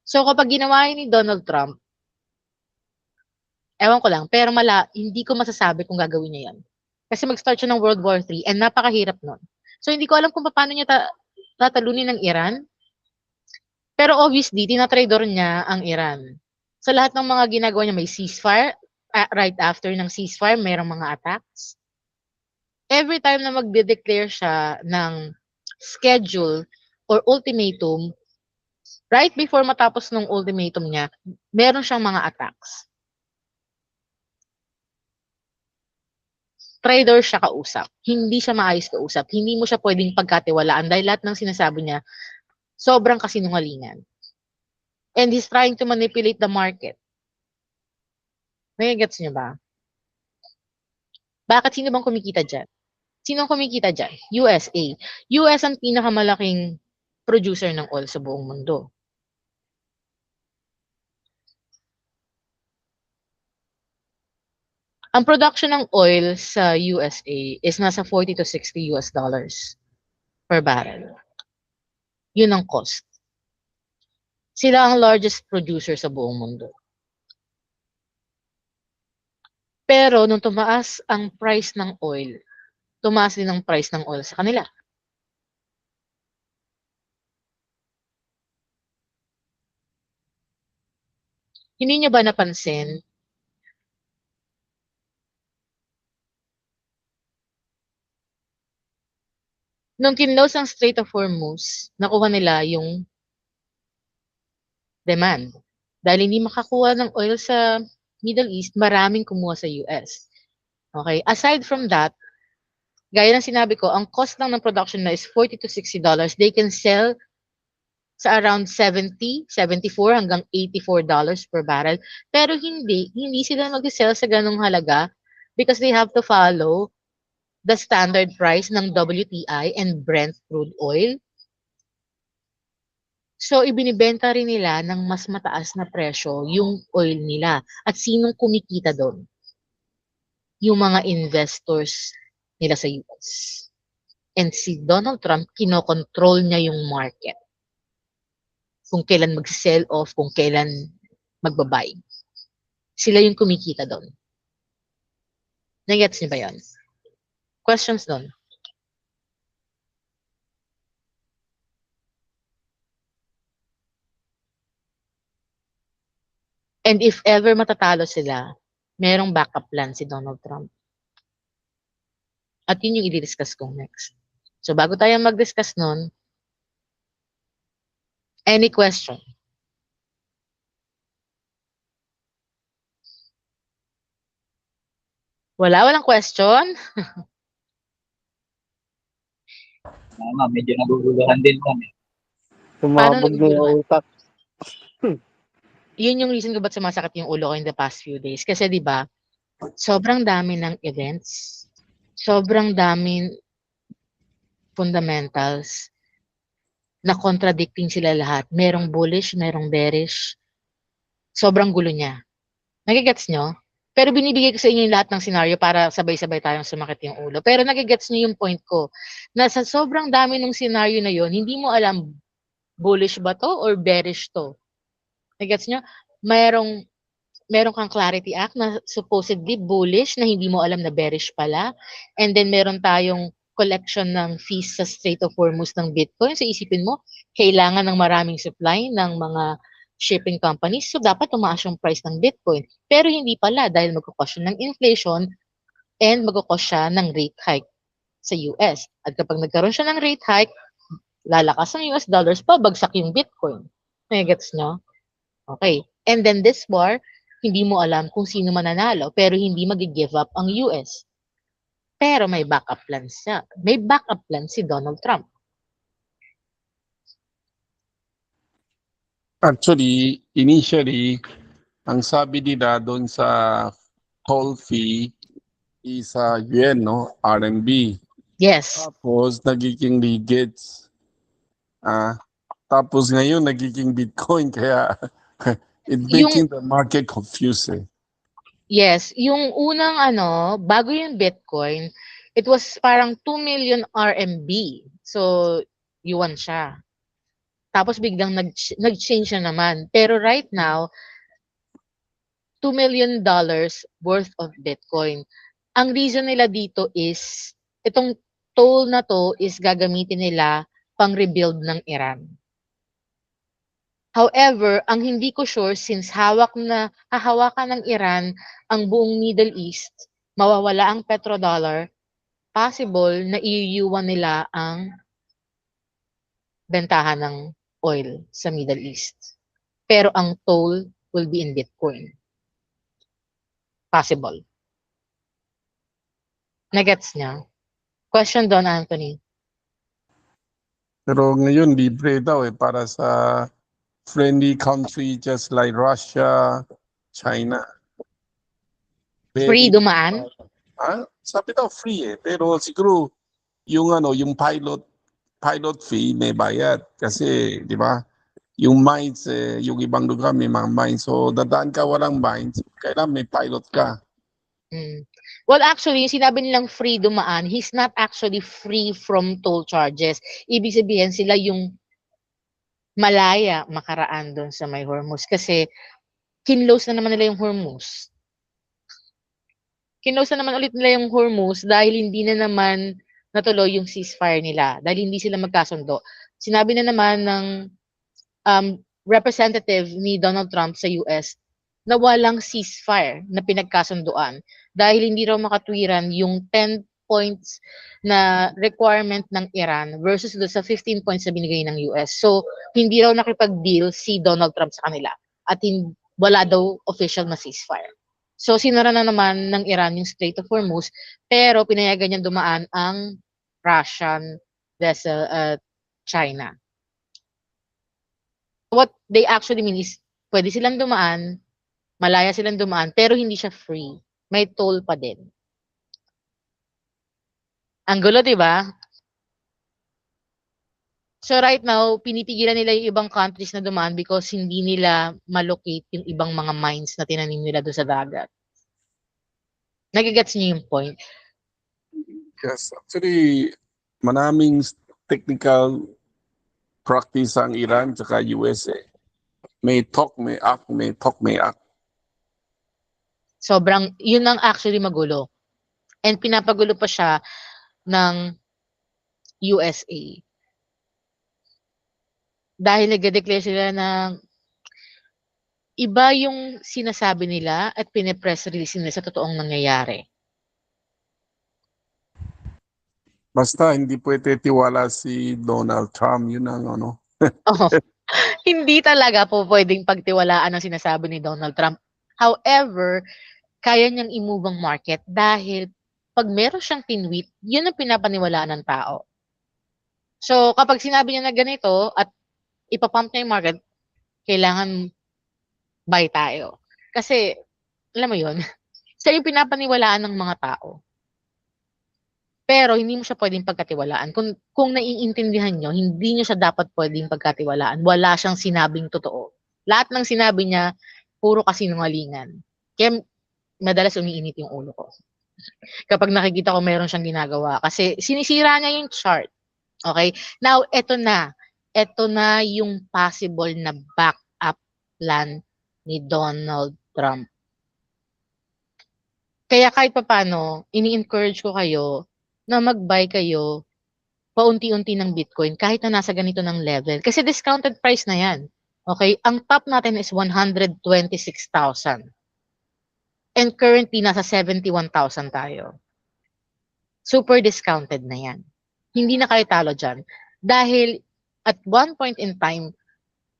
So, kapag ginawa yun ni Donald Trump, ewan ko lang, pero hindi ko masasabi kung gagawin niya yan. Kasi mag-start siya ng World War III and napakahirap nun. So, hindi ko alam kung paano niya tatalunin ng Iran. Pero obviously, tinatraidor niya ang Iran. Sa lahat ng mga ginagawa niya, may ceasefire. Right after ng ceasefire, mayroong mga attacks. Every time na magde-declare siya ng schedule or ultimatum, right before matapos ng ultimatum niya, meron siyang mga attacks. Traitor siya kausap. Hindi siya maayos kausap. Hindi mo siya pwedeng pagkatiwalaan dahil lahat ng sinasabi niya, sobrang kasinungalingan. And he's trying to manipulate the market. Nagigets niyo ba? Bakit? Sino bang kumikita dyan? Sino ang kumikita dyan? USA. US ang pinakamalaking producer ng oil sa buong mundo. Ang production ng oil sa USA is nasa 40 to 60 US dollars per barrel. Yun ang cost. Sila ang largest producer sa buong mundo. Pero nung tumaas ang price ng oil, tumaas din ang price ng oil sa kanila. Hindi niyo ba napansin? Nung kinlose ang Strait of Hormuz, nakuha nila yung demand. Dahil hindi makakuha ng oil sa Middle East, maraming kumuha sa US. Okay? Aside from that, gaya ng sinabi ko, ang cost lang ng production na is 40 to 60 dollars. They can sell sa around 70, 74 hanggang 84 dollars per barrel. Pero hindi sila mag-sell sa ganung halaga because they have to follow the standard price ng WTI and Brent crude oil. So, ibinibenta rin nila ng mas mataas na presyo yung oil nila. At sinong kumikita doon? Yung mga investors nila sa US. And si Donald Trump, kinokontrol niya yung market. Kung kailan mag-sell off, kung kailan magbabuy. Sila yung kumikita doon. Nagets niyo ba yun? Questions doon? And if ever matatalo sila, merong backup plan si Donald Trump. At yun yung i-discuss ko next. So bago tayo mag-discuss nun, any question? Walang question? Medyo naguguluhan din ma'am. Tumabog na yung utak. Yun yung reason ko ba't sumasakit yung ulo ko in the past few days. Kasi di ba, sobrang dami ng events, sobrang dami fundamentals na contradicting sila lahat. Merong bullish, merong bearish. Sobrang gulo niya. Nagigets nyo? Pero binibigay ko sa inyo yung lahat ng scenario para sabay-sabay tayong sumakit yung ulo. Pero nagigets nyo yung point ko. Na sa sobrang dami ng scenario na yon, hindi mo alam bullish ba to or bearish to. Nagigets nyo? Meron kang Clarity Act na supposedly bullish na hindi mo alam na bearish pala. And then meron tayong collection ng fees sa Strait of Hormuz ng Bitcoin. So isipin mo, kailangan ng maraming supply ng mga shipping companies. So dapat tumaas yung price ng Bitcoin. Pero hindi pala dahil magkakos siya ng inflation and magkakos siya ng rate hike sa US. At kapag nagkaroon siya ng rate hike, lalakas ang US dollars, pabagsak yung Bitcoin. Nagets nyo? Okay. And then this war, hindi mo alam kung sino mananalo, pero hindi mag-give up ang US. Pero may backup plan siya. May backup plan si Donald Trump. Actually, initially, ang sabi nila doon sa toll fee is yuan, no? RMB. Yes. Tapos, nagiging ringgits. Tapos ngayon, nagiging Bitcoin. Kaya, it's making the market confused. Yes. Yung unang bago yung Bitcoin, it was parang 2 million RMB. So, yuan siya. Tapos biglang nag-change na naman. Pero right now, $2 million worth of Bitcoin. Ang reason nila dito is, itong toll na to is gagamitin nila pang rebuild ng Iran. However, ang hindi ko sure since hahawakan ng Iran ang buong Middle East, mawawala ang petrodollar, possible na iiyuwan nila ang bentahan ng oil sa Middle East. Pero ang toll will be in Bitcoin. Possible. Nagets niya? Question doon, Anthony. Pero ngayon, libre daw para sa friendly country just like Russia, China. Free dumaan? Sabi daw free pero siguro yung pilot fee may bayad kasi, di ba? Yung mines, yung ibang lugar may mga mines. So, dadaan ka walang mines, kailangan may pilot ka. Well, actually, yung sinabi nilang free dumaan, he's not actually free from toll charges. Ibig sabihin sila yung malaya makaraan doon sa may Hormuz. Kasi, kinlose na naman nila yung Hormuz. Kinlose na naman ulit nila yung Hormuz dahil hindi na naman natuloy yung ceasefire nila. Dahil hindi sila magkasundo. Sinabi na naman ng representative ni Donald Trump sa US na walang ceasefire na pinagkasunduan dahil hindi raw makatwiran yung 10 points na requirement ng Iran versus do sa 15 points na binigay ng US. So, hindi raw nakipag-deal si Donald Trump sa kanila at wala daw official na ceasefire. So, sinara na naman ng Iran yung Strait of Hormuz pero pinayagan niyang dumaan ang Russian vessel at China. What they actually mean is pwede silang dumaan, malaya silang dumaan, pero hindi siya free. May toll pa din. Ang gulo, di ba? So right now, pinipigilan nila yung ibang countries na dumaan because hindi nila malocate yung ibang mga mines na tinanim nila doon sa dagat. Nagigets niyo yung point? Yes, actually, maraming technical practice ang Iran at USA. May talk, may act, may talk, may act. Sobrang, yun ang actually magulo. And pinapagulo pa siya ng USA. Dahil nag-declare sila ng iba yung sinasabi nila at pinipress release nila sa totoong nangyayari. Basta hindi pwede tiwala si Donald Trump, yun ang Hindi talaga po pwedeng pagtiwalaan ang sinasabi ni Donald Trump. However, kaya niyang i-move ang market dahil pag meron siyang tinweet, yun ang pinapaniwalaan ng tao. So, kapag sinabi niya na ganito at ipapump niya yung market, kailangan buy tayo. Kasi, alam mo yun, siya yung pinapaniwalaan ng mga tao. Pero hindi mo siya pwedeng pagkatiwalaan. Kung naiintindihan nyo, hindi nyo siya dapat pwedeng pagkatiwalaan. Wala siyang sinabing totoo. Lahat ng sinabi niya, puro kasinungalingan. Kaya madalas umiinit yung ulo ko kapag nakikita ko meron siyang ginagawa kasi sinisira niya yung chart. Okay? Now, eto na. Eto na yung possible na backup plan ni Donald Trump. Kaya kahit papaano, ini-encourage ko kayo na mag-buy kayo paunti-unti ng Bitcoin kahit na nasa ganito ng level. Kasi discounted price na yan. Okay? Ang top natin is 126,000. And currently, nasa 71,000 tayo. Super discounted na yan. Hindi na kayo talo dyan. Dahil at one point in time,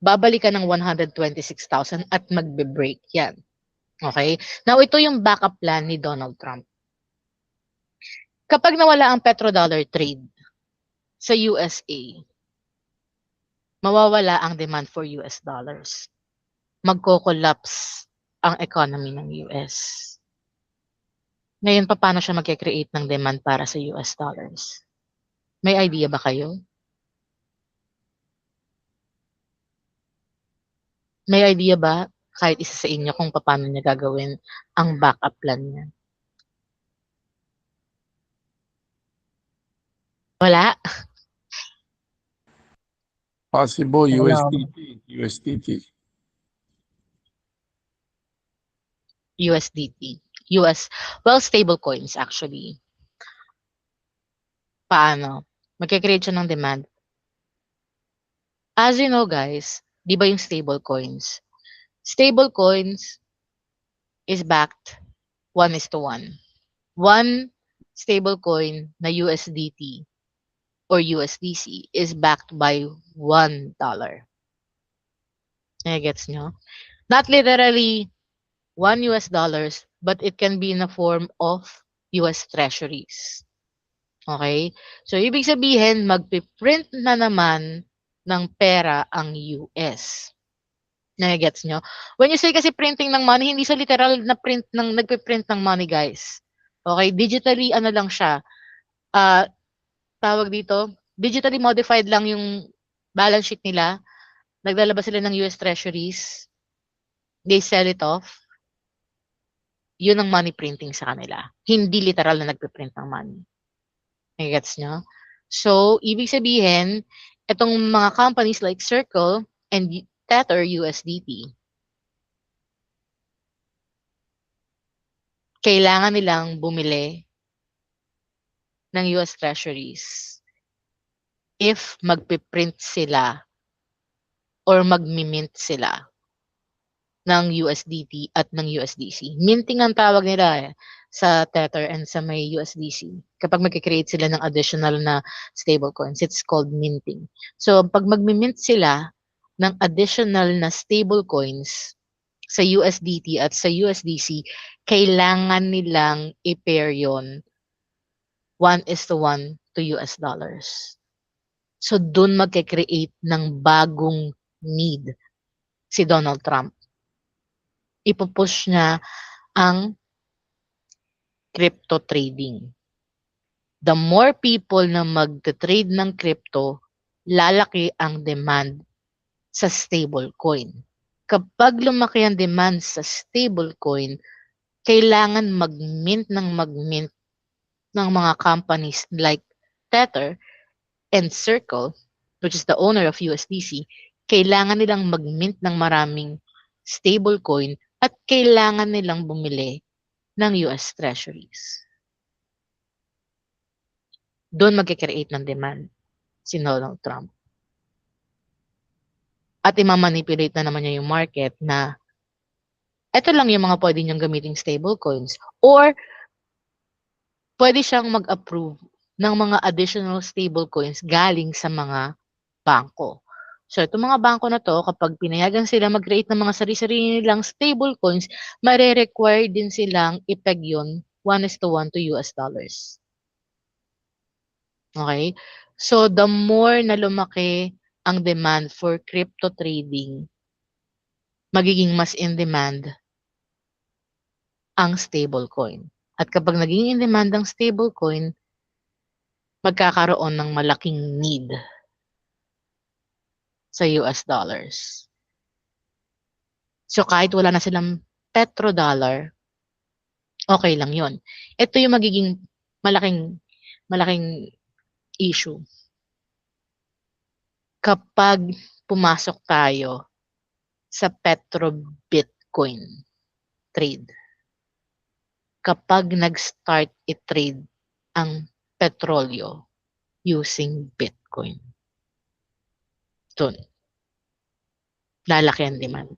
babalikan ng 126,000 at magbe-break yan. Okay? Now, ito yung backup plan ni Donald Trump. Kapag nawala ang petrodollar trade sa USA, mawawala ang demand for US dollars. Magko-collapse ang economy ng US. Ngayon, paano siya mag-create ng demand para sa US dollars? May idea ba kayo? May idea ba kahit isa sa inyo kung paano niya gagawin ang backup plan niya? Wala? Possible Wala. USDT. USDT. US, well, stable coins actually. Paano? Magkikreate siya ng demand. As you know guys, di ba yung stable coins? Stable coins is backed 1:1. One stable coin na USDT or USDC is backed by $1. Gets nyo? Not literally $1, but it can be in a form of US treasuries. Okay? So, ibig sabihin, magpiprint na naman ng pera ang US. Gets nyo? When you say kasi printing ng money, hindi sa literal na print ng, nagpiprint ng money, guys. Okay? Digitally, ano lang siya, tawag dito, digitally modified lang yung balance sheet nila. Naglalabas sila ng US treasuries. They sell it off. Yun ang money printing sa kanila. Hindi literal na nagpiprint ng money. Gets nyo? So, ibig sabihin, itong mga companies like Circle and Tether USDT, kailangan nilang bumili ng US treasuries if magpiprint sila or magmi-mint sila ng USDT at ng USDC. Minting ang tawag nila sa Tether and sa may USDC. Kapag mag-create sila ng additional na stablecoins, it's called minting. So, pag mag-mint sila ng additional na stablecoins sa USDT at sa USDC, kailangan nilang i-pair yun 1:1 to US dollars. So, dun mag-create ng bagong need si Donald Trump. Ipupush niya ang crypto trading. The more people na mag-trade ng crypto, lalaki ang demand sa stablecoin. Kapag lumaki ang demand sa stablecoin, kailangan mag-mint ng mga companies like Tether and Circle, which is the owner of USDC, kailangan nilang mag-mint ng maraming stablecoin at kailangan nilang bumili ng US treasuries. Doon mag-create ng demand si Donald Trump. At imamanipulate na naman niya yung market na ito lang yung mga pwede niyang gamiting stablecoins or pwede siyang mag-approve ng mga additional stablecoins galing sa mga bangko. So, itong mga bangko na to, kapag pinayagan sila mag-create ng mga sarili-sarili nilang stablecoins, mare-require din silang ipeg yun 1:1 to US dollars. Okay? So, the more na lumaki ang demand for crypto trading, magiging mas in demand ang stablecoin. At kapag naging in demand ang stablecoin, magkakaroon ng malaking need sa US dollars. So kahit wala na silang petrodollar, okay lang yon. Ito yung magiging malaking issue. Kapag pumasok tayo sa petro-Bitcoin trade, kapag nag-start i-trade ang petrolyo using Bitcoin, dun, lalaki ang demand.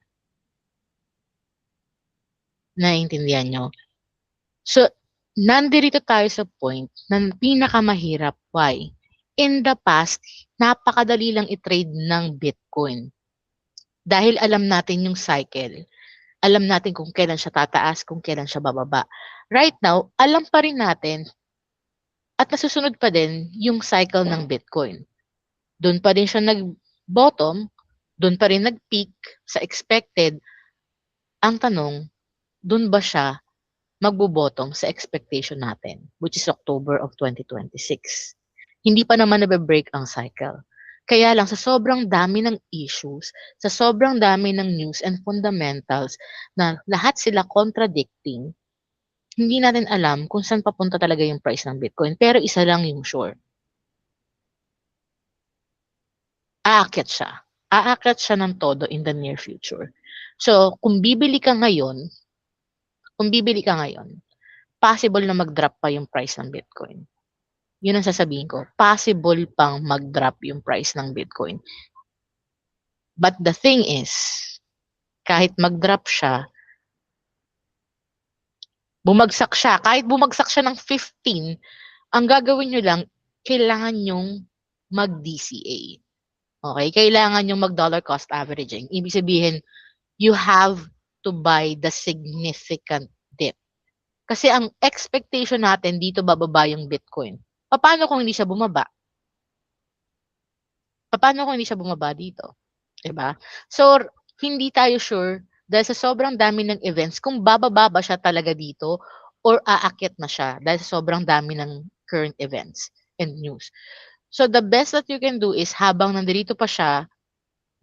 Naiintindihan nyo? So, nandirito tayo sa point na pinakamahirap. Why? In the past, napakadali lang i-trade ng Bitcoin. Dahil alam natin yung cycle. Alam natin kung kailan siya tataas, kung kailan siya bababa. Right now, alam pa rin natin at nasusunod pa din yung cycle ng Bitcoin. Doon pa rin siya nag-bottom, doon pa rin nag-peak sa expected. Ang tanong, doon ba siya magbo-bottom sa expectation natin, which is October of 2026. Hindi pa naman nabe-break ang cycle. Kaya lang sa sobrang dami ng issues, sa sobrang dami ng news and fundamentals na lahat sila contradicting, hindi natin alam kung saan papunta talaga yung price ng Bitcoin. Pero isa lang yung sure. Aakyat siya. Aakyat siya ng todo in the near future. So, kung bibili ka ngayon, possible na mag-drop pa yung price ng Bitcoin. Yun ang sasabihin ko. Possible pang mag-drop yung price ng Bitcoin. But the thing is, kahit mag-drop siya, kahit bumagsak siya ng 15, ang gagawin nyo lang, kailangan nyong mag-DCA. Okay? Kailangan nyong mag-dollar cost averaging. Ibig sabihin, you have to buy the significant dip. Kasi ang expectation natin dito bababa yung Bitcoin. Paano kung hindi siya bumaba? Paano kung hindi siya bumaba dito? Diba? So, hindi tayo sure dahil sa sobrang dami ng events kung bababa ba siya talaga dito or aakyat na siya dahil sa sobrang dami ng current events and news. So, the best that you can do is habang nandito pa siya,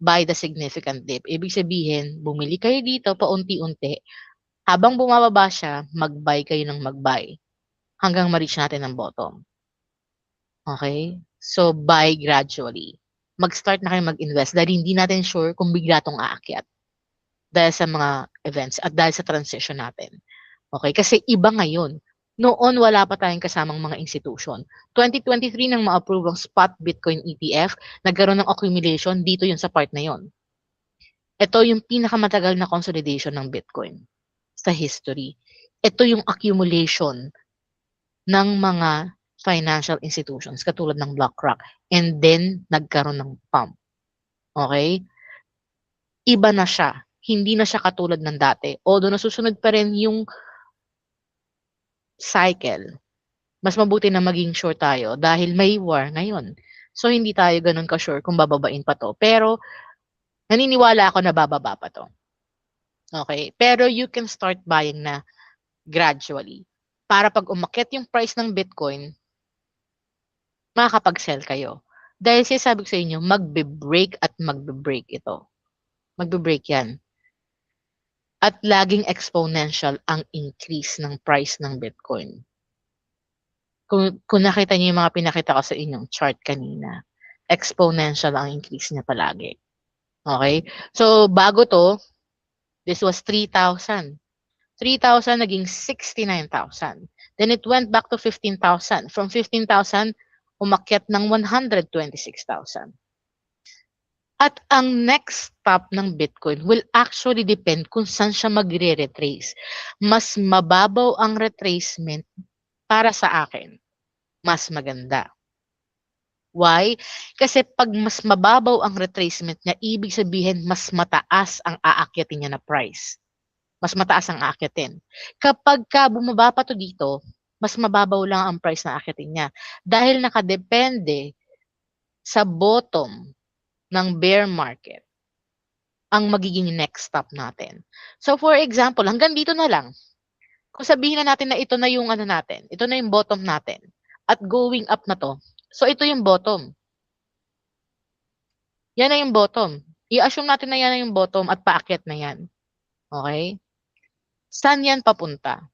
buy the significant dip. Ibig sabihin, bumili kayo dito paunti-unti. Habang bumababa siya, mag-buy kayo ng mag-buy hanggang ma-reach natin ang bottom. Okay? So, buy gradually. Mag-start na kayo mag-invest dahil hindi natin sure kung bigla itong aakyat dahil sa mga events at dahil sa transition natin. Okay? Kasi iba ngayon. Noon, wala pa tayong kasamang mga institution. 2023 nang ma-approve ang spot Bitcoin ETF, nagkaroon ng accumulation, dito yun sa part na yon. Ito yung pinakamatagal na consolidation ng Bitcoin sa history. Ito yung accumulation ng mga financial institutions katulad ng BlackRock and then nagkaroon ng pump. Okay? Iba na siya. Hindi na siya katulad ng dati. Although nasusunod pa rin yung cycle, mas mabuti na maging sure tayo dahil may war ngayon. So hindi tayo ganun ka-sure kung bababain pa to. Pero naniniwala ako na bababa pa to. Okay? Pero you can start buying na gradually. Para pag umakyat yung price ng Bitcoin, makakapag-sell kayo. Dahil sinasabi ko sa inyo, magbe-break at magbe-break ito. Magbe-break yan. At laging exponential ang increase ng price ng Bitcoin. Kung nakita niyo yung mga pinakita ko sa inyong chart kanina, exponential ang increase niya palagi. Okay? So, bago to, this was 3,000. 3,000 naging 69,000. Then it went back to 15,000. From 15,000, umakyat ng 126,000. At ang next stop ng Bitcoin will actually depend kung saan siya magre-retrace. Mas mababaw ang retracement para sa akin. Mas maganda. Why? Kasi pag mas mababaw ang retracement niya, ibig sabihin mas mataas ang aakyatin niya na price. Mas mataas ang aakyatin. Kapag ka bumaba pa to dito, mas mababaw lang ang price na aakyatin niya. Dahil nakadepende sa bottom ng bear market ang magiging next stop natin. So for example, hanggang dito na lang. Kung sabihin na natin na ito na yung ano natin, ito na yung bottom natin, at going up na to, so ito yung bottom. Yan na yung bottom. I-assume natin na yan na yung bottom at paakyat na yan. Okay? Saan yan papunta?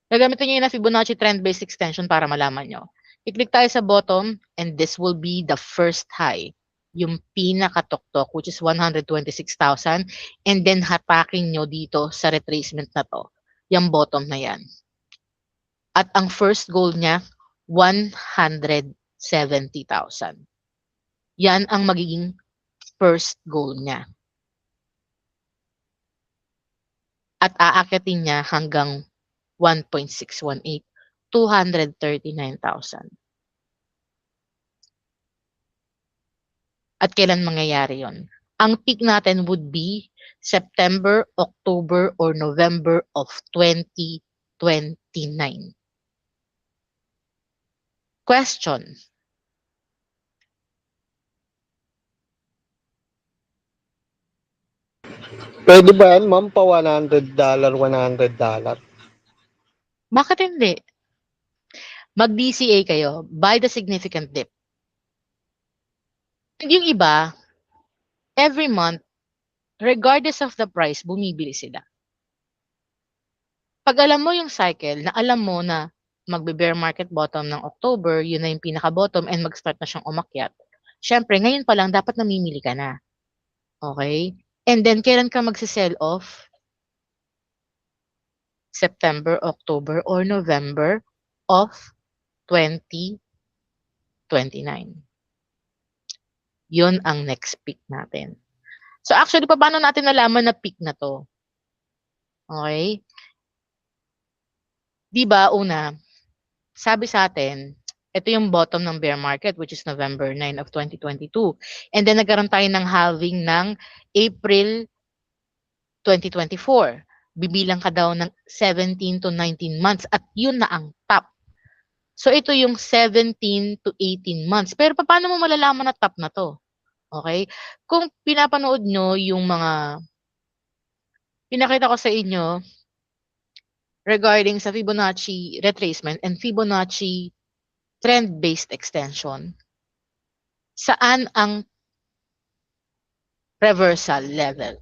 Gagamitin nyo yun na Fibonacci trend-based extension para malaman nyo. I-click tayo sa bottom and this will be the first high. Yung pinakatuktok which is 126,000 and then hatakin nyo dito sa retracement na to. Yung bottom na yan. At ang first goal niya, 170,000. Yan ang magiging first goal niya. At aakyatin niya hanggang 1.618, 239,000. At kailan mangyayari yon? Ang peak natin would be September, October, or November of 2029. Question. Pwede ba yan, ma'am, pa $100, $100? Bakit hindi? Mag-DCA kayo, buy the significant dip. And yung iba, every month, regardless of the price, bumibili sila. Pag alam mo yung cycle, na alam mo na magbe-bear market bottom ng October, yun na yung pinaka-bottom and mag-start na siyang umakyat. Syempre, ngayon pa lang, dapat namimili ka na. Okay? And then, kailan ka magsi-sell off? September, October, or November of 2029. Yun ang next peak natin. So actually, paano natin nalaman na peak na to? Okay? Di ba, una, sabi sa atin, ito yung bottom ng bear market which is November 9 of 2022. And then nagkaroon tayo ng halving ng April 2024. Bibilang ka daw ng 17 to 19 months at yun na ang top. So ito yung 17 to 18 months. Pero paano mo malalaman na top na to? Okay? Kung pinapanood nyo yung mga pinakita ko sa inyo regarding sa Fibonacci retracement and Fibonacci trend-based extension, saan ang reversal level?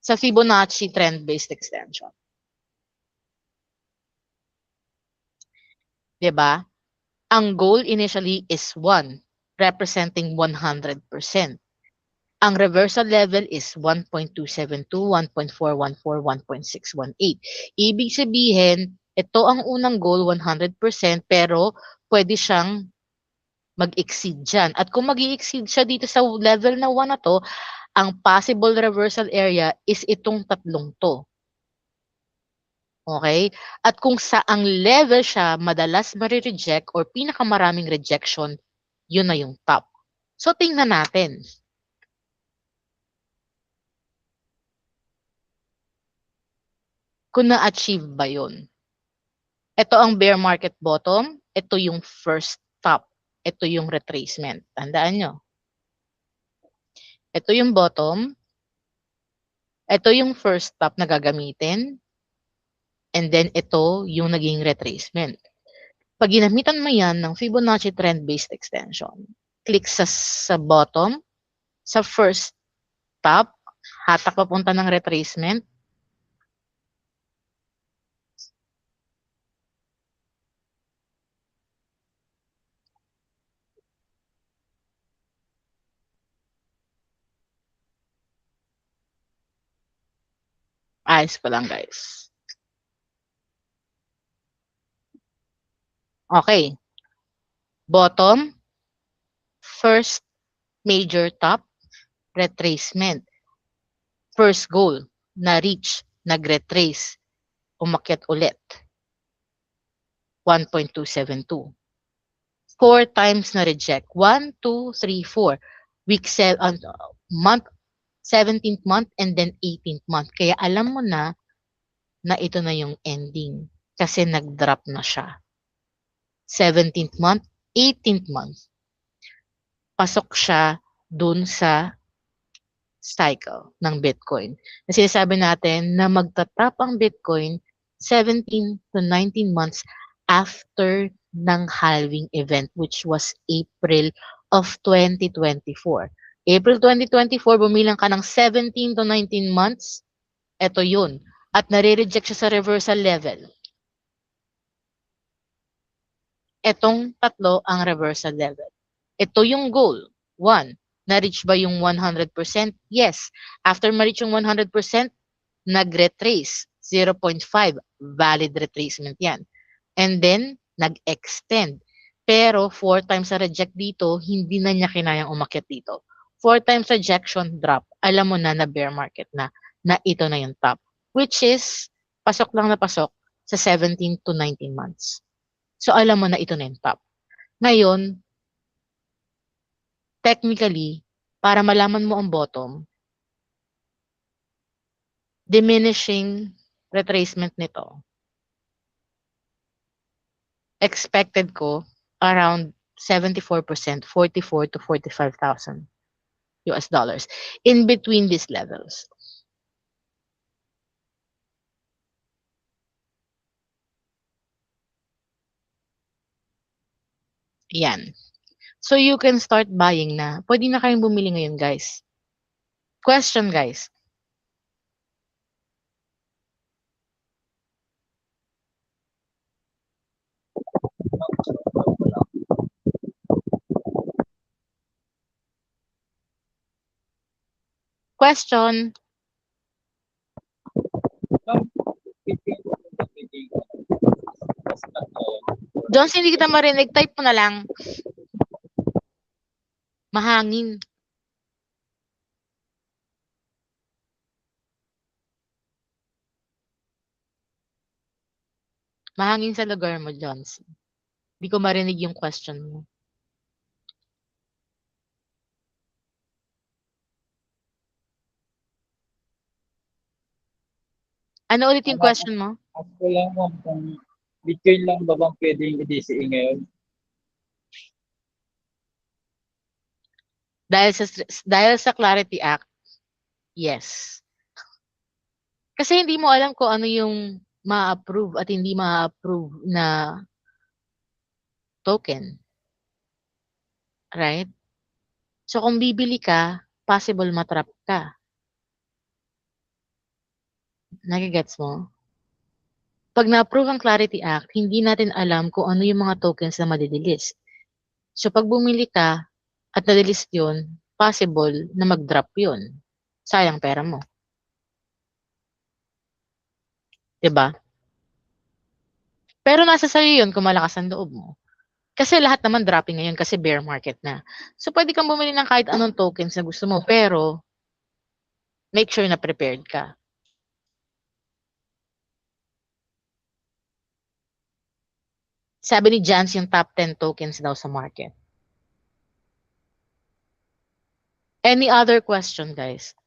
Sa Fibonacci trend-based extension. Diba? Ang goal initially is 1, representing 100%. Ang reversal level is 1.272, 1.414, 1.618. Ibig sabihin, ito ang unang goal, 100%, pero pwede siyang mag-exceed dyan. At kung mag-exceed siya dito sa level na 1 na to, ang possible reversal area is itong tatlong to. Okay? At kung saang level siya madalas ma-reject or pinakamaraming rejection, yun na yung top. So, tingnan natin. Kung na-achieve ba yun. Ito ang bear market bottom. Ito yung first top. Ito yung retracement. Tandaan nyo. Ito yung bottom. Ito yung first top na gagamitin. And then ito yung naging retracement. Pag ginamitan mo yan ng Fibonacci trend-based extension, click sa bottom, sa first top, hatak papunta ng retracement. Ayos ko lang, guys. Okay. Bottom, first major top, retracement. First goal, na-reach, nag-retrace, umakyat ulit. 1.272. 4 times na reject. 1, 2, 3, 4. Month, 17th month, and then 18th month. Kaya alam mo na ito na yung ending. Kasi nag-drop na siya. 17th month, 18th month. Pasok siya dun sa cycle ng Bitcoin. Na sinasabi natin na magtatap ang Bitcoin 17 to 19 months after ng halving event which was April of 2024. April 2024, bumilang ka ng 17 to 19 months, eto yun. At nare-reject siya sa reversal level. Etong tatlo ang reversal level. Ito yung goal. 1. Na-reach ba yung 100%? Yes. After ma-reach yung 100%, nag-retrace. 0.5. Valid retracement yan. And then, nag-extend. Pero 4 times sa reject dito, hindi na niya kinayang umakyat dito. 4 times rejection, drop. Alam mo na bear market na ito na yung top. Which is, pasok lang na pasok sa 17 to 19 months. So, alam mo na ito na yung top. Ngayon, technically, para malaman mo ang bottom, diminishing retracement nito, expected ko around 74%, 44 to 45,000 US dollars in between these levels. Yan. So you can start buying na. Pwede na kayong bumili ngayon, guys. Question, guys. Question. Jones, hindi kita marinig. Type mo na lang. Mahangin. Mahangin sa lugar mo, Jones. Hindi ko marinig yung question mo. Ano ulit yung question mo? Ako lang kung Bitcoin lang ba bang pwedeng i-DCA ngayon? Dahil sa Clarity Act, yes. Kasi hindi mo alam kung ano yung ma-approve at hindi ma-approve na token. Right? So kung bibili ka, possible matrap ka. Nagigets mo? Pag na-approve ang Clarity Act, hindi natin alam kung ano yung mga tokens na madidelist. So pag bumili ka at nadelist yun, possible na mag-drop yun. Sayang pera mo. 'Di ba? Pero nasa sa'yo yun kung malakas ang loob mo. Kasi lahat naman dropping ngayon kasi bear market na. So pwede kang bumili ng kahit anong tokens na gusto mo, pero make sure na prepared ka. Sabi ni Jans yung top 10 tokens daw sa market. Any other question, guys?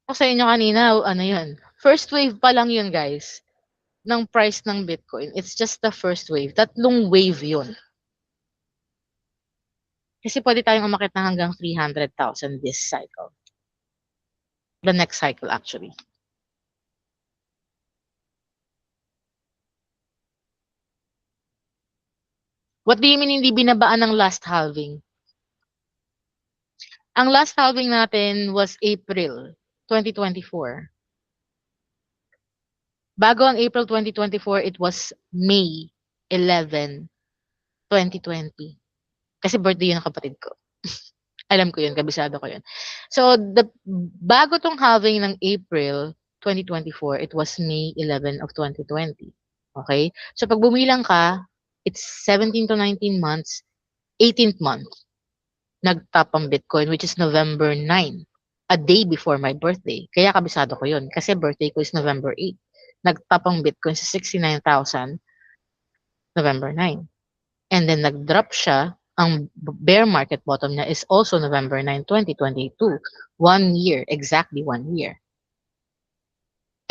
Ako sa inyo kanina, ano yun? First wave pa lang yun, guys, ng price ng Bitcoin. It's just the first wave. Tatlong wave yun. Kasi pwede tayong umakit na hanggang 300,000 this cycle. The next cycle, actually. What do you mean hindi binabaan ng last halving? Ang last halving natin was April 2024. Bago ang April 2024, it was May 11, 2020. Kasi birthday yun ng kapatid ko. Alam ko yun, kabisado ko yun. So, bago tong halving ng April 2024, it was May 11 of 2020. Okay? So, pag bumilang ka, it's 17 to 19 months, 18th month, nag-top ang Bitcoin, which is November 9, a day before my birthday. Kaya kabisado ko yun, kasi birthday ko is November 8. Nag-top ang Bitcoin sa 69,000 November 9. And then nag-drop siya. Ang bear market bottom niya is also November 9, 2022. 1 year, exactly 1 year.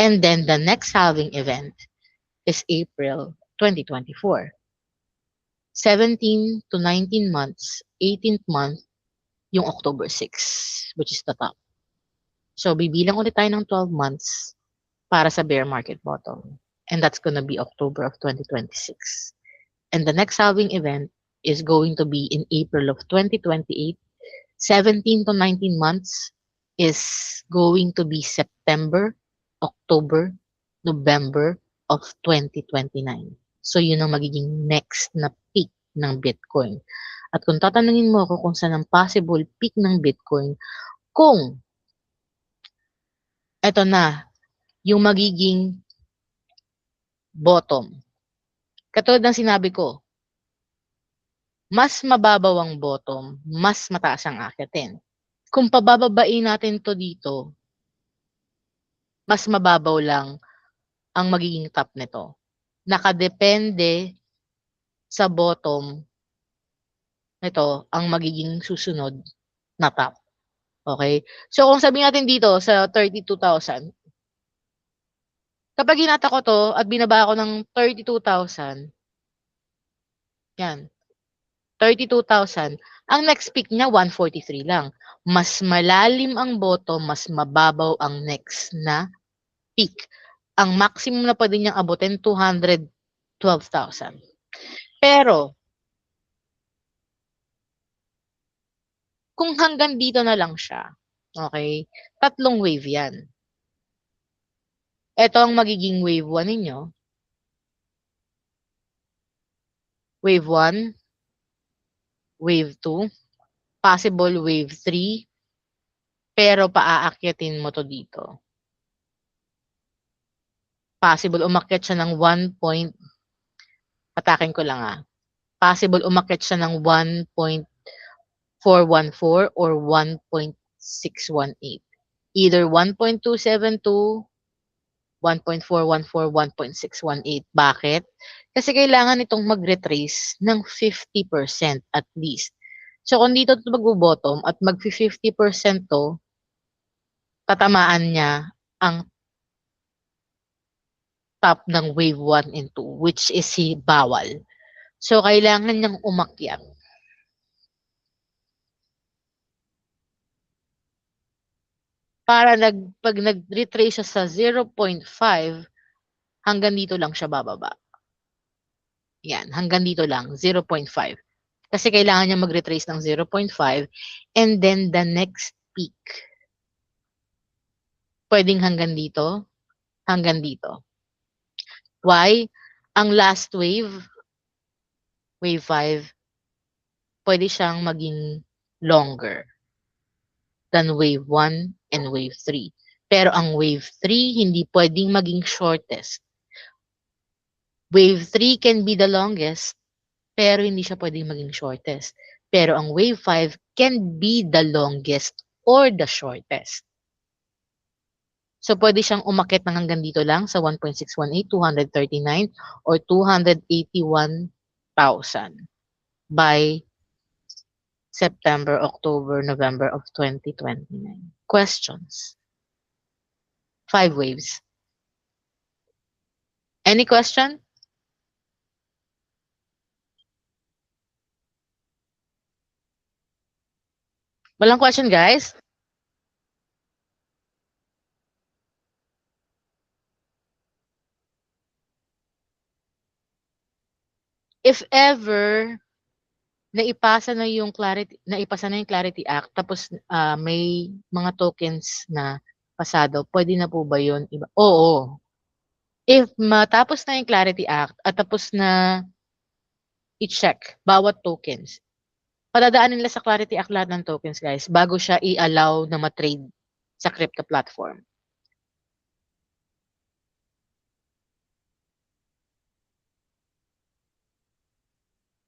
And then the next halving event is April 2024. 17 to 19 months, 18th month, yung October 6, which is the top. So, bibilang ulit tayo ng 12 months para sa bear market bottom. And that's gonna be October of 2026. And the next halving event is going to be in April of 2028. 17 to 19 months is going to be September, October, November of 2029. So yun ang magiging next na peak ng Bitcoin. At kung tatanungin mo ako kung saan ang possible peak ng Bitcoin, kung eto na, yung magiging bottom. Katulad ng sinabi ko, mas mababaw ang bottom, mas mataas ang akyatin. Kung pabababain natin to dito, mas mababaw lang ang magiging top nito. Nakadepende sa bottom nito ang magiging susunod na top. Okay? So kung sabihin natin dito sa 32,000, kapag hinata ko to at binaba ko ng 32,000, yan, 32,000, ang next peak niya 143 lang. Mas malalim ang bottom, mas mababaw ang next na peak. Ang maximum na pwede niyang abutin 212,000. Pero kung hanggang dito na lang siya, okay, tatlong wave yan. Ito ang magiging wave 1 ninyo. Wave 1, wave 2, possible wave 3, pero paaakyatin mo to dito. Possible umakyat siya ng 1 point, patakin ko lang possible umakyat siya ng 1.414 or 1.618. Either 1.272, 1.414, 1.618. Bakit? Kasi kailangan itong mag-retrace ng 50% at least. So kung dito ito mag-bottom at mag-50% to, tatamaan niya ang top ng wave 1 and 2, which is si bawal. So kailangan niyang umakyat. Para pag nag-retrace siya sa 0.5, hanggang dito lang siya bababa. Yan, hanggang dito lang, 0.5. Kasi kailangan niya mag-retrace ng 0.5 and then the next peak. Pwedeng hanggang dito, hanggang dito. Why? Ang last wave, wave 5, pwede siyang maging longer than wave 1 and wave 3. Pero ang wave 3, hindi pwedeng maging shortest. Wave 3 can be the longest, pero hindi siya pwedeng maging shortest. Pero ang wave 5 can be the longest or the shortest. So, pwede siyang umakyat ng hanggang dito lang sa 1.618, 239, or 281,000 by September, October, November of 2029. Questions? 5 waves. Any question? Walang question, guys? If ever naipasa na yung Clarity Act tapos may mga tokens na pasado, pwede na po ba yun? Oo. If matapos na yung Clarity Act at tapos na i-check bawat tokens, padadaanin nila sa Clarity Act lahat ng tokens, guys, bago siya i-allow na ma-trade sa crypto platform.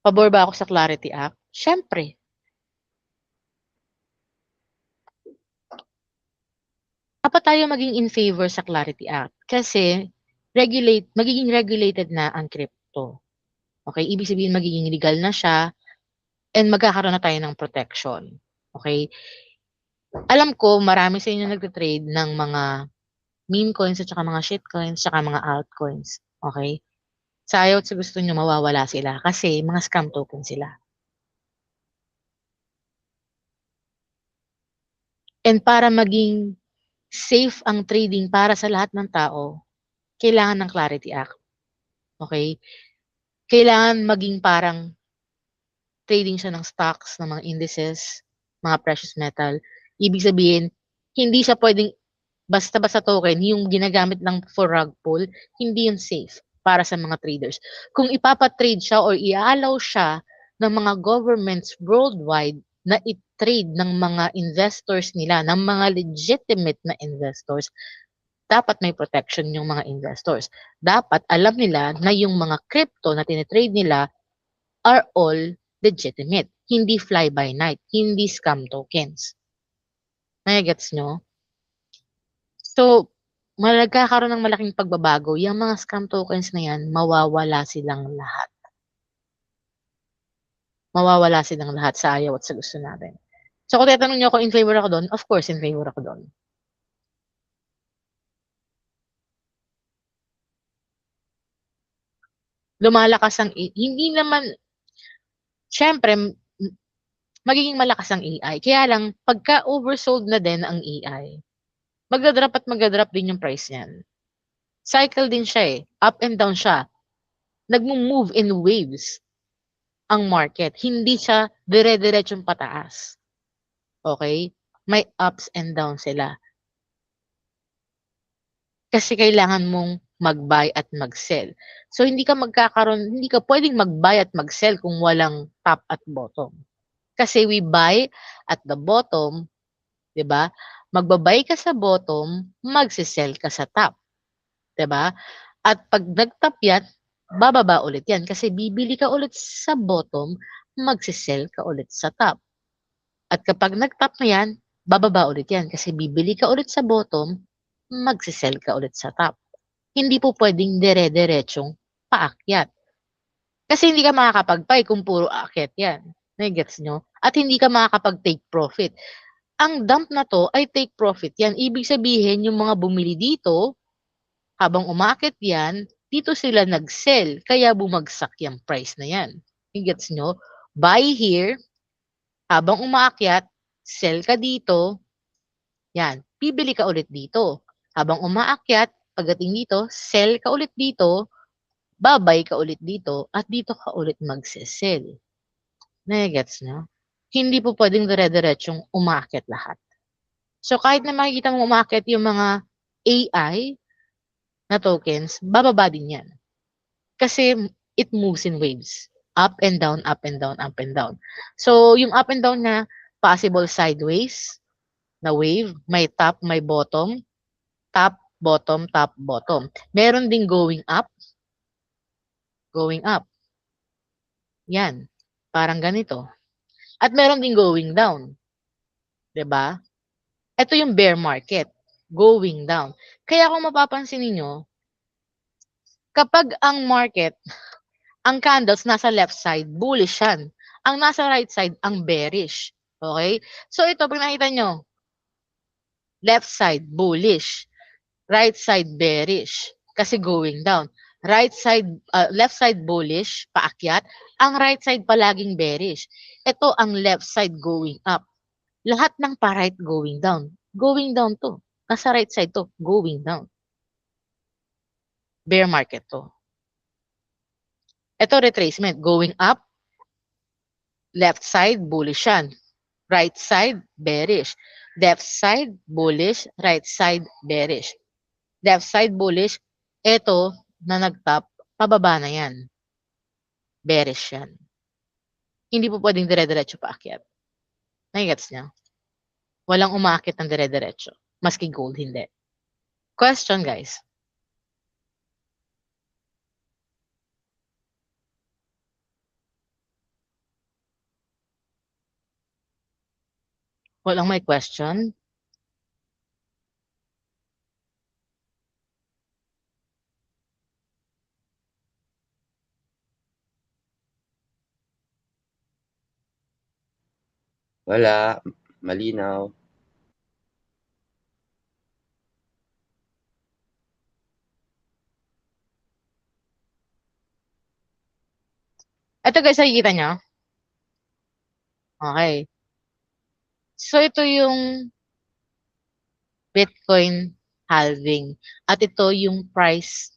Pabor ba ako sa Clarity Act? Siyempre. Dapat tayo maging in favor sa Clarity Act kasi magiging regulated na ang crypto. Okay? Ibig sabihin magiging legal na siya and magkakaroon na tayo ng protection. Okay? Alam ko marami sa inyo nagte-trade ng mga meme coins at saka mga shitcoins at saka mga altcoins. Okay? Sa ayaw at sa gusto nyo mawawala sila kasi mga scam token sila. And para maging safe ang trading para sa lahat ng tao, kailangan ng Clarity Act. Okay? Kailangan maging parang trading siya ng stocks, ng mga indices, mga precious metal. Ibig sabihin, hindi siya pwedeng basta-basta token, yung ginagamit lang for rug pull, hindi yun safe para sa mga traders. Kung ipapatrade siya or i-allow siya ng mga governments worldwide na i-trade ng mga investors nila, ng mga legitimate na investors, dapat may protection yung mga investors. Dapat alam nila na yung mga crypto na tinitrade nila are all legitimate. Hindi fly-by-night. Hindi scam tokens. Nagets nyo? So, magkakaroon ng malaking pagbabago. Yung mga scam tokens na yan, mawawala silang lahat. Mawawala silang lahat sa ayaw at sa gusto natin. So, kung tatanong nyo ako in favor ako doon, of course, in favor ako doon. Lumalakas ang, hindi naman, syempre, magiging malakas ang AI. Kaya lang, pagka oversold na din ang AI, magdadrop at magdadrop din yung price niyan. Cycle din siya eh. Up and down siya. Nagmo-move in waves ang market. Hindi siya dire-diretsong pataas. Okay? May ups and downs sila. Kasi kailangan mong mag-buy at mag-sell. So hindi ka pwedeng mag-buy at mag-sell kung walang top at bottom. Kasi we buy at the bottom, 'di ba? Magbabay ka sa bottom, magse-sell ka sa top. 'Di ba? At pag nag-top yan, bababa ulit yan kasi bibili ka ulit sa bottom, magse-sell ka ulit sa top. At kapag nag-top na yan, bababa ulit yan kasi bibili ka ulit sa bottom, magse-sell ka ulit sa top. Hindi po pwedeng dire-diretsong paakyat. Kasi hindi ka makakapag-buy kung puro aakyat yan. Nagets nyo? At hindi ka makakapag-take profit. Ang dump na to ay take profit yan. Ibig sabihin, yung mga bumili dito, habang umakyat yan, dito sila nag-sell. Kaya bumagsak yung price na yan. Gets nyo? Buy here, habang umaakyat, sell ka dito, yan, bibili ka ulit dito. Habang umaakyat, pagdating dito, sell ka ulit dito, babay ka ulit dito, at dito ka ulit magse-sell. Nagets nyo? Hindi po pwedeng dire-diretsyong umaakyat lahat. So kahit na makikita mo umaakyat yung mga AI na tokens, bababa din yan. Kasi it moves in waves. Up and down, up and down, up and down. So yung up and down na possible sideways na wave, may top, may bottom, top, bottom, top, bottom. Meron ding going up, going up. Yan, parang ganito. At meron ding going down. 'Di ba? Ito yung bear market, going down. Kaya kung mapapansin niyo, kapag ang market, ang candles nasa left side, bullish yan. Ang nasa right side, ang bearish. Okay? So ito, pag nakita nyo, left side, bullish. Right side, bearish. Kasi going down. Right side, left side bullish, paakyat. Ang right side palaging bearish. Ito ang left side going up. Lahat ng pa-right going down. Going down to. Nasa right side to, going down. Bear market to. Ito retracement, going up, left side, bullish yan. Right side, bearish. Left side, bullish. Right side, bearish. Left side, bullish. Ito, na nag-top, pababa na yan. Bearish yan. Hindi po pwedeng dire-diretso paakyat. Nagigets niya? Walang umaakit ng dire-diretso. Maski gold, hindi. Question, guys. Walang may question? Wala. Malinaw. Ito guys, nakikita nyo? Okay. So, ito yung Bitcoin halving. At ito yung price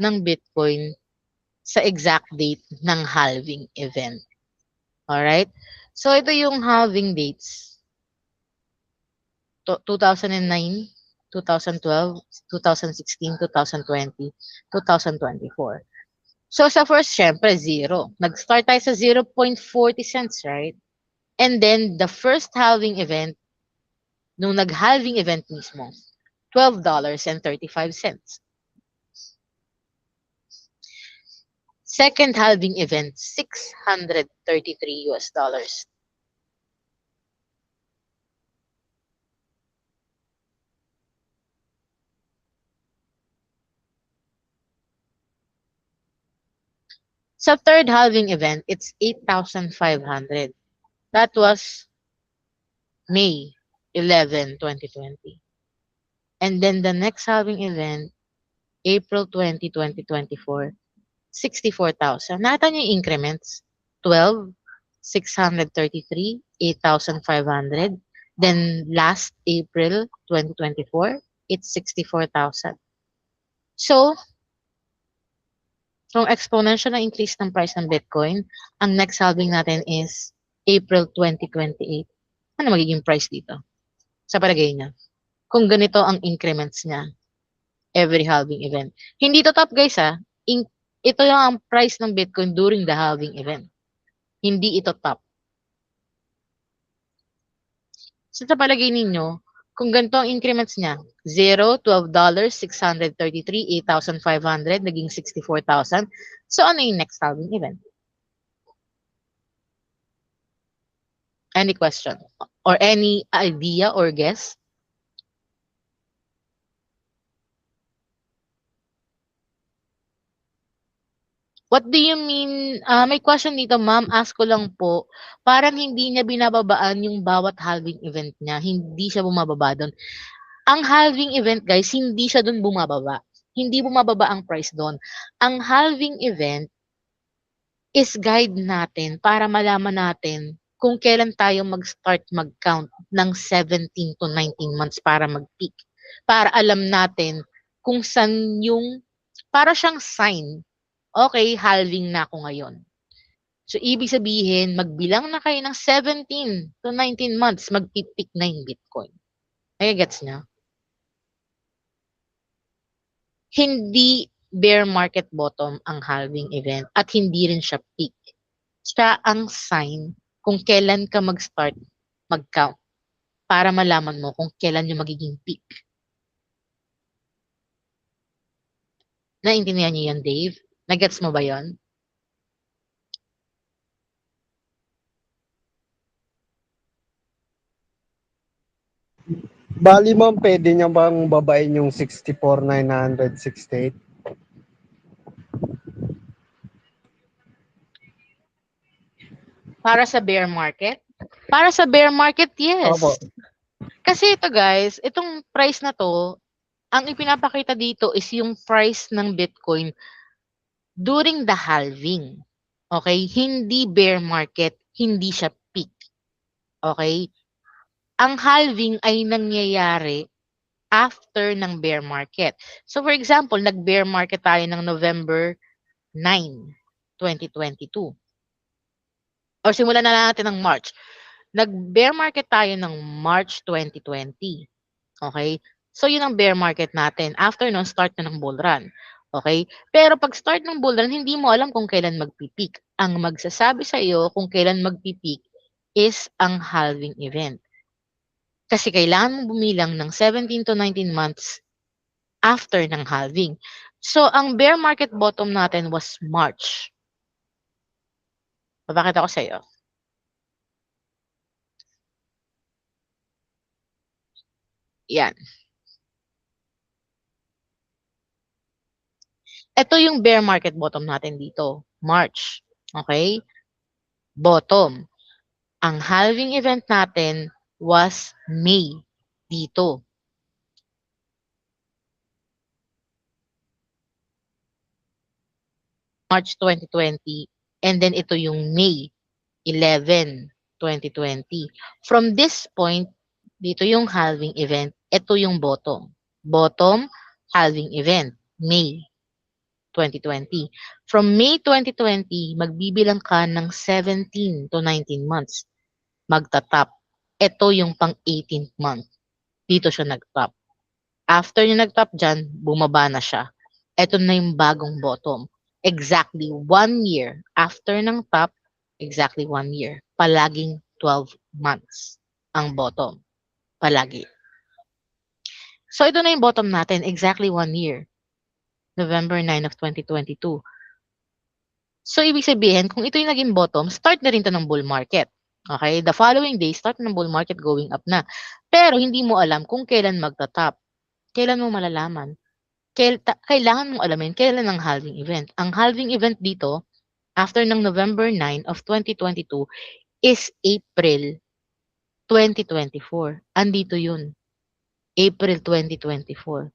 ng Bitcoin sa exact date ng halving event. Alright? So, ito yung halving dates. 2009, 2012, 2016, 2020, 2024. So, sa first, syempre, 0. Nag-start tayo sa 0.40 cents, right? And then, the first halving event, nung nag-halving event mismo, $12.35. Second halving event, 633 US dollars. Sa third halving event, it's 8,500. That was May 11, 2020. And then the next halving event, April 20, 2024, 64,000. Nakita niyo yung increments? 12, 633, 8,500. Then last April 2024, it's 64,000. So, kung exponential na increase ng price ng Bitcoin, ang next halving natin is April 2028. Ano magiging price dito? Sa palagay niya. Kung ganito ang increments niya, every halving event. Hindi to top guys ha. Ito lang ang price ng Bitcoin during the halving event. Hindi ito top. So sa palagay ninyo, kung ganito ang increments niya, 0, $12, 633, 8,500, naging 64,000. So ano yung next halving event? Any question? Or any idea or guess? What do you mean? May question dito, ma'am. Ask ko lang po. Parang hindi niya binababaan yung bawat halving event niya. Hindi siya bumababa doon. Ang halving event, guys, hindi siya doon bumababa. Hindi bumababa ang price doon. Ang halving event is guide natin para malaman natin kung kailan tayo mag-start mag-count ng 17 to 19 months para mag-peak. Para alam natin kung saan yung, para siyang sign, okay, halving na ako ngayon. So, ibig sabihin, magbilang na kayo ng 17 to 19 months, mag-peak na yung Bitcoin. Ay, gets niya? Hindi bear market bottom ang halving event at hindi rin siya peak. Siya ang sign kung kailan ka mag-start mag-count para malaman mo kung kailan yung magiging peak. Naintindihan niyo yan, Dave? Nagets mo ba yon? Bali ma'am, pwede niya bang babain yung 64,968? Para sa bear market? Para sa bear market, yes. Opo. Kasi ito guys, itong price na to, ang ipinapakita dito is yung price ng Bitcoin during the halving. Okay? Hindi bear market, hindi siya peak. Okay? Ang halving ay nangyayari after ng bear market. So for example, nag-bear market tayo ng November 9, 2022. Or simulan na natin ng March. Nag-bear market tayo ng March 2020. Okay? So, yun ang bear market natin. After nun, start na ng bull run. Okay? Pero pag start ng bull run, hindi mo alam kung kailan magpipeak. Ang magsasabi sa iyo kung kailan magpipeak is ang halving event. Kasi kailangan mong bumilang ng 17 to 19 months after ng halving. So, ang bear market bottom natin was March. Papakita ko sa iyo. Yan. Ito yung bear market bottom natin dito. March. Okay? Bottom. Ang halving event natin was May. Dito. March 2020. And then ito yung May 11, 2020. From this point, dito yung halving event. Ito yung bottom. Bottom, halving event. May 2020. From May 2020, magbibilang ka ng 17 to 19 months. Magta-top. Ito yung pang 18th month. Dito siya nag-top. After niya nag-top dyan, bumaba na siya. Ito na yung bagong bottom. Exactly 1 year after ng top, exactly 1 year. Palaging 12 months ang bottom. Palagi. So ito na yung bottom natin, exactly 1 year. November 9 of 2022. So ibig sabihin, kung ito yung naging bottom, start na rin to ng bull market. Okay? The following day, start ng bull market going up na. Pero hindi mo alam kung kailan magta-top. Kailan mo malalaman? Kailangan mong alamin kailan ang halving event. Ang halving event dito, after ng November 9 of 2022, is April 2024. Andito yun. April 2024.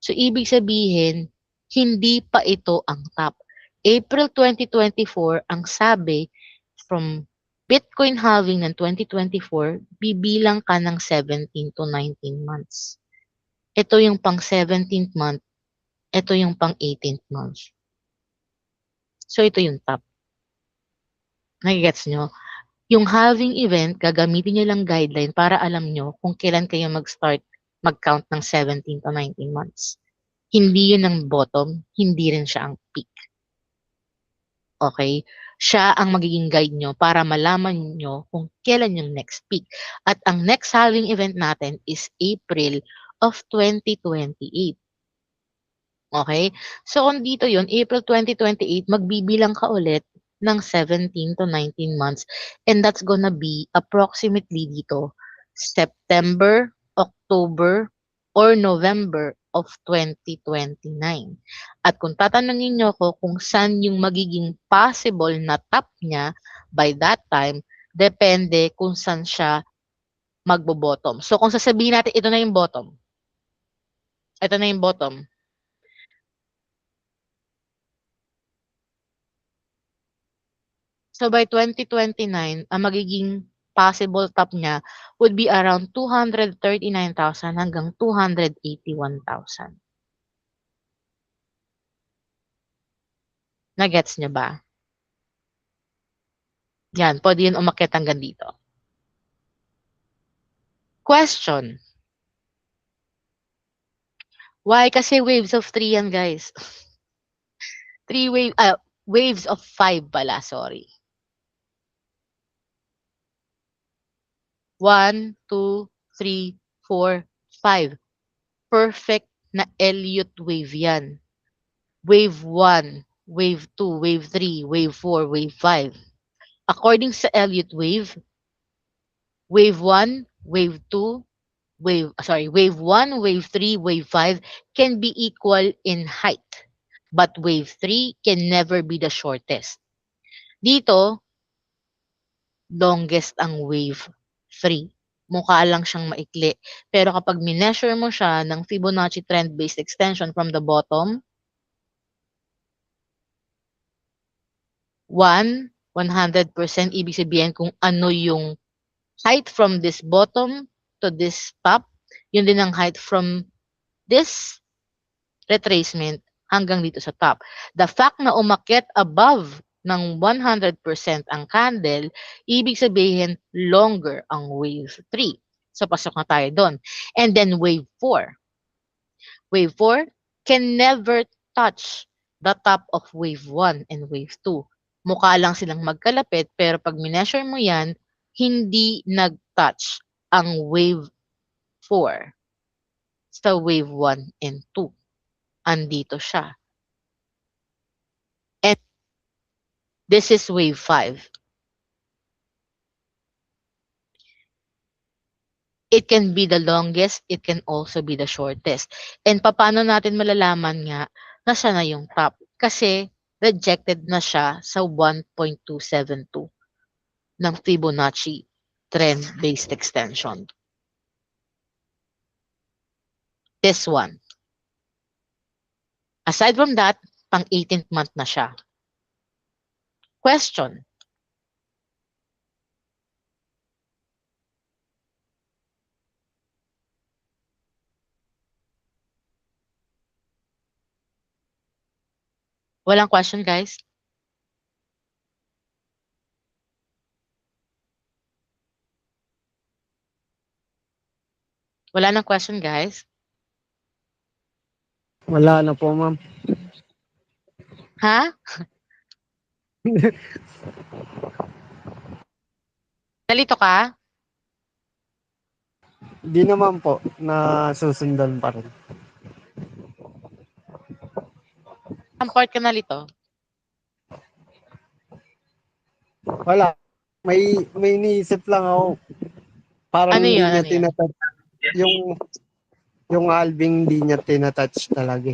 So, ibig sabihin, hindi pa ito ang top. April 2024, ang sabi, from Bitcoin halving ng 2024, bibilang ka ng 17 to 19 months. Ito yung pang 17th month, ito yung pang 18th month. So, ito yung top. Nagigets nyo? Yung halving event, gagamitin nyo lang guideline para alam nyo kung kailan kayo mag-start mag-count ng 17 to 19 months. Hindi yun ang bottom, hindi rin siya ang peak. Okay? Siya ang magiging guide nyo para malaman nyo kung kailan yung next peak. At ang next halving event natin is April of 2028. Okay? So, kung dito yun, April 2028, magbibilang ka ulit ng 17 to 19 months. And that's gonna be approximately dito, September, October, or November of 2029. At kung tatanungin nyo ko kung saan yung magiging possible na top niya by that time, depende kung saan siya magbo-bottom. So, kung sasabihin natin, ito na yung bottom. Ito na yung bottom. So by 2029, ang magiging possible top niya would be around 239,000 hanggang 281,000. Nagets niyo ba? Yan, pwede yun umakyat hanggang dito. Question. Why? Kasi waves of 3 yan, guys. Waves of 5 pala, sorry. 1, 2, 3, 4, 5. Perfect na Elliott wave yan. Wave 1, wave 2, wave 3, wave 4, wave 5. According sa Elliott wave 1, wave 2, wave 1, wave 3, wave 5 can be equal in height. But wave 3 can never be the shortest. Dito, longest ang wave 3. Mukha lang siyang maikli. Pero kapag mineasure mo siya ng Fibonacci trend-based extension from the bottom, 100% ibig sabihin kung ano yung height from this bottom to this top, yun din ang height from this retracement hanggang dito sa top. The fact na umakyat above ng 100% ang candle, ibig sabihin longer ang wave 3. So pasok na tayo doon. And then wave 4. Wave 4 can never touch the top of wave 1 and wave 2. Mukha lang silang magkalapit pero pag mineasure mo yan, hindi nag-touch ang wave 4 sa wave 1 and 2. Andito siya. And this is wave 5. It can be the longest, it can also be the shortest. And paano natin malalaman nga na siya na yung top? Kasi rejected na siya sa 1.272 ng Fibonacci trend-based extension. This one. Aside from that, pang 18th month na siya. Question. Walang question, guys? Wala nang question, guys? Wala na po, ma'am. Ha? Nalito ka? Di naman po na susundan pa rin. Ang part ka nalito? Wala. May iniisip lang ako. Parang Ano hindi yun? niya Ano yun? tinatouch. Yung halving hindi niya tinatouch talaga.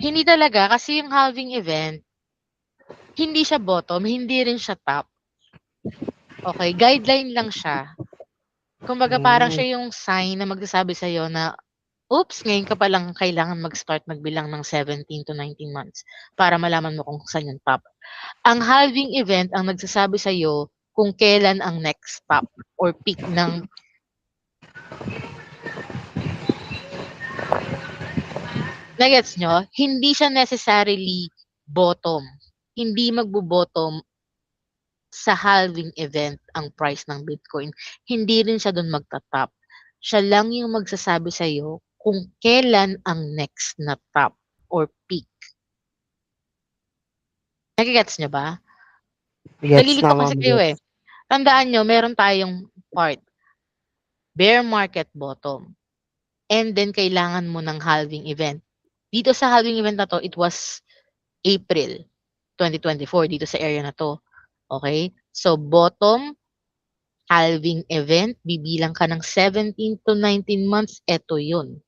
Hindi talaga kasi yung halving event, hindi siya bottom, hindi rin siya top. Okay, guideline lang siya. Kumbaga parang Mm. siya yung sign na magsasabi sa'yo na, oops, ngayon ka pa lang kailangan mag-start magbilang ng 17 to 19 months para malaman mo kung saan yung top. Ang halving event ang nagsasabi sa'yo kung kailan ang next top or peak ng nagets nyo? Hindi siya necessarily bottom. Hindi magbo-bottom sa halving event ang price ng Bitcoin. Hindi rin siya doon magta-top. Siya lang yung magsasabi sa'yo kung kailan ang next na top or peak. Nagigets nyo ba? Gets Nalilito na, kasi ma'am. kayo eh. Gets. Tandaan nyo, meron tayong part. Bear market bottom. And then, kailangan mo ng halving event. Dito sa halving event na to, it was April 2024 dito sa area na to. Okay? So, bottom, halving event, bibilang ka ng 17 to 19 months, eto yun.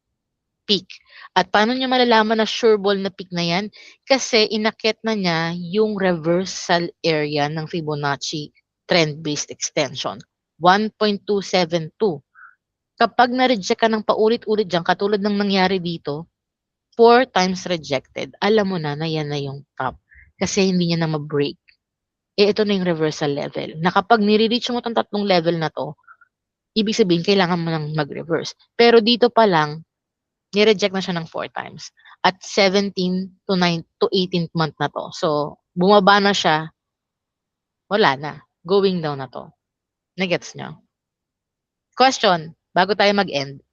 Peak. At paano nyo malalaman na sure ball na peak na yan? Kasi inakit na niya yung reversal area ng Fibonacci trend-based extension. 1.272. Kapag na-reject ka ng paulit-ulit dyan, katulad ng nangyari dito, 4 times rejected, alam mo na yan na yung top. Kasi hindi niya na ma-break. Ito na yung reversal level. Na kapag nire-reach mo itong tatlong level na to, ibig sabihin, kailangan mo nang mag-reverse. Pero dito pa lang, ni-reject na siya ng 4 times. At 17 to 9 to 18th month na to. So, bumaba na siya, wala na. Going down na to. Nagets nyo? Question, bago tayo mag-end.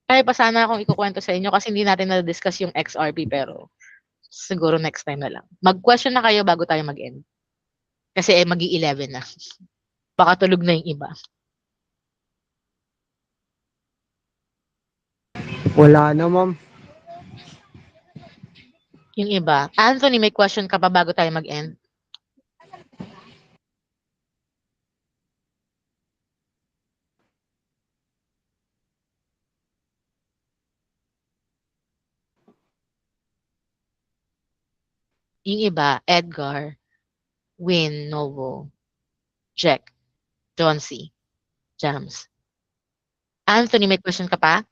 Kaya pa sana akong ikukwento sa inyo kasi hindi natin na-discuss yung XRP pero siguro next time na lang. Mag-question na kayo bago tayo mag-end. Kasi magi-11 na. Baka tulog na yung iba. Wala na, ma'am. Yung iba. Anthony, may question ka pa bago tayo mag-end? Yung iba, Edgar, Win, Novo, Jack, John C, Jams. Anthony, may question ka pa?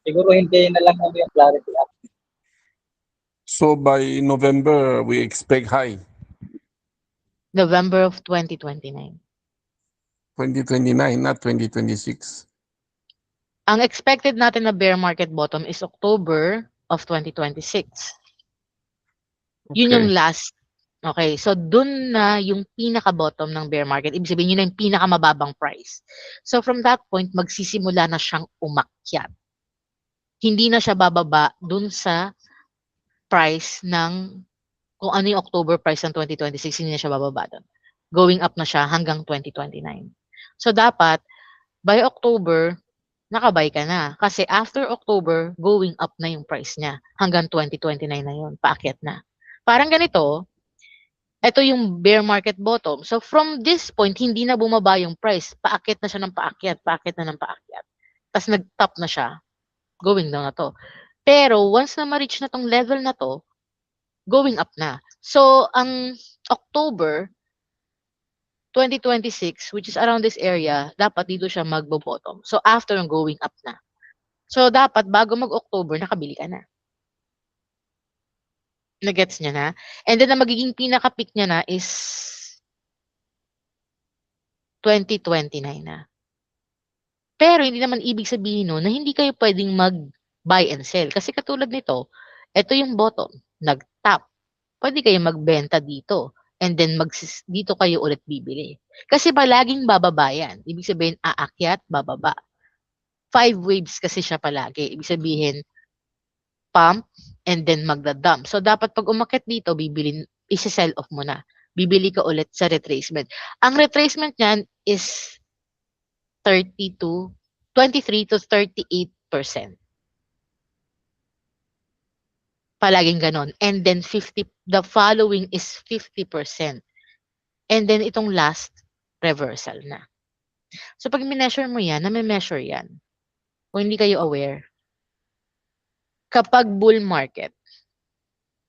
Siguro hintayin na lang namin yung Clarity Act. So by November, we expect high. November of 2029. 2029, not 2026. Ang expected natin na bear market bottom is October of 2026. Yun yung Okay. last. Okay, so dun na yung pinaka-bottom ng bear market. Ibig sabihin, yun na yung pinaka-mababang price. So from that point, magsisimula na siyang umakyat. Hindi na siya bababa dun sa price ng kung ano yung October price ng 2026, hindi na siya bababa dun. Going up na siya hanggang 2029. So dapat, by October, nakabay ka na. Kasi after October, going up na yung price niya. Hanggang 2029 na yun. Paakyat na. Parang ganito, ito yung bear market bottom. So from this point, hindi na bumaba yung price. Paakyat na siya ng paakyat. Paakyat na ng paakyat. Tapos nag-top na siya. Going down na to. Pero once na ma-reach na tong level na to, going up na. So ang October 2026, which is around this area, dapat dito siya magbo-bottom. So after ng going up na. So dapat bago mag-October, nakabili ka na. Nagets niya na? And then, ang magiging pinaka-peak niya na is 2029 na. Pero hindi naman ibig sabihin no, na hindi kayo pwedeng mag-buy and sell. Kasi katulad nito, Ito yung bottom, nag-top. Pwede kayo magbenta dito. And then dito kayo ulit bibili. Kasi palaging bababa yan. Ibig sabihin, aakyat, bababa. 5 waves kasi siya palagi. Ibig sabihin, pump, and then magda-dump. So, dapat pag umakyat dito, isi-sell off mo na. Bibili ka ulit sa retracement. Ang retracement niyan is 23 to 38%. Palaging ganon. And then the following is 50%. And then itong last, reversal na. So pag mineasure mo yan, nami-measure yan. Kung hindi kayo aware, kapag bull market,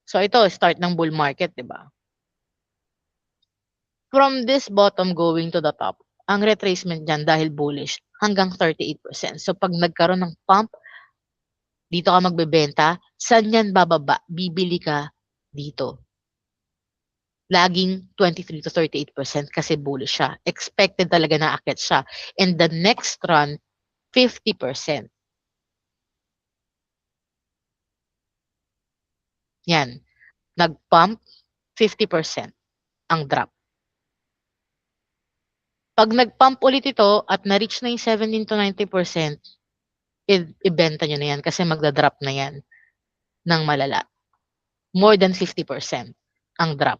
so ito, start ng bull market, di ba? From this bottom going to the top, ang retracement dyan dahil bullish, hanggang 38%. So pag nagkaroon ng pump, dito ka magbebenta, saan yan bababa? Bibili ka dito. Laging 23 to 38% kasi bullish siya. Expected talaga na aakyat siya. And the next run, 50%. Yan. Nag-pump, 50% ang drop. Pag nag-pump ulit ito at na-reach na yung 17 to 90%, ibenta nyo na yan kasi magda-drop na yan ng malala. More than 50% ang drop.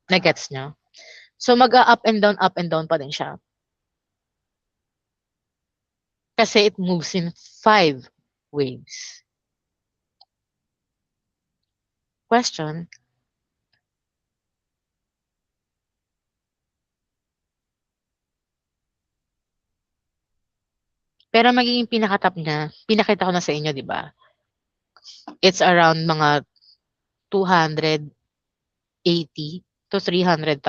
Nagets nyo? So, mag-up and down pa din siya. Kasi it moves in 5 waves. Question? Pero magiging pinaka-top niya, pinakita ko na sa inyo, di ba? It's around mga 280 to 300,000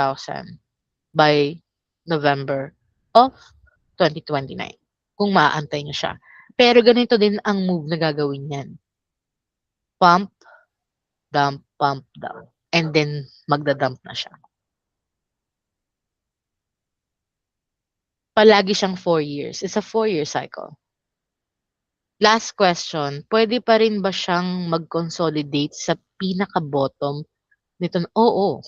by November of 2029. Kung maaantay nyo siya. Pero ganito din ang move na gagawin niyan. Pump, dump, pump, dump. And then, magda-dump na siya. Palagi siyang 4 years. It's a 4-year cycle. Last question, pwede pa rin ba siyang mag-consolidate sa pinaka-bottom nito? Oo.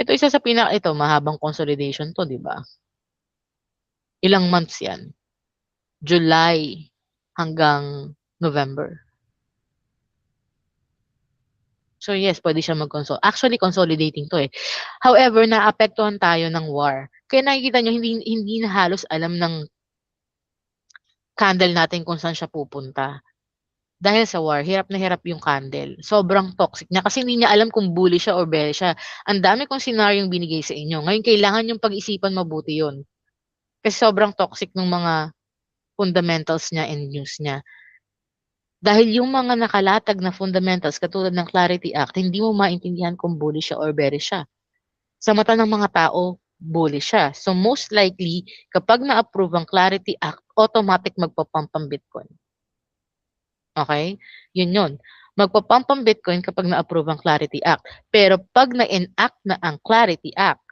Ito isa sa ito, mahabang consolidation to, di ba? Ilang months yan? July hanggang November. So yes, pwede siya mag-consolidate. Actually, consolidating to eh. However, naapektuhan tayo ng war. Kaya nakikita nyo, hindi na halos alam ng candle natin kung saan siya pupunta. Dahil sa war, hirap na hirap yung candle. Sobrang toxic niya kasi hindi niya alam kung bullish siya or bearish siya. Ang dami kong scenario yung binigay sa inyo. Ngayon, kailangan yung pag-isipan mabuti yun. Kasi sobrang toxic ng mga fundamentals niya and news niya. Dahil yung mga nakalatag na fundamentals katulad ng Clarity Act, hindi mo maintindihan kung bullish siya or bearish siya. Sa mata ng mga tao, bullish siya. So most likely, kapag na-approve ang Clarity Act, automatic magpapump ang Bitcoin. Okay? Yun. Magpapump ang Bitcoin kapag na-approve ang Clarity Act. Pero pag na-enact na ang Clarity Act,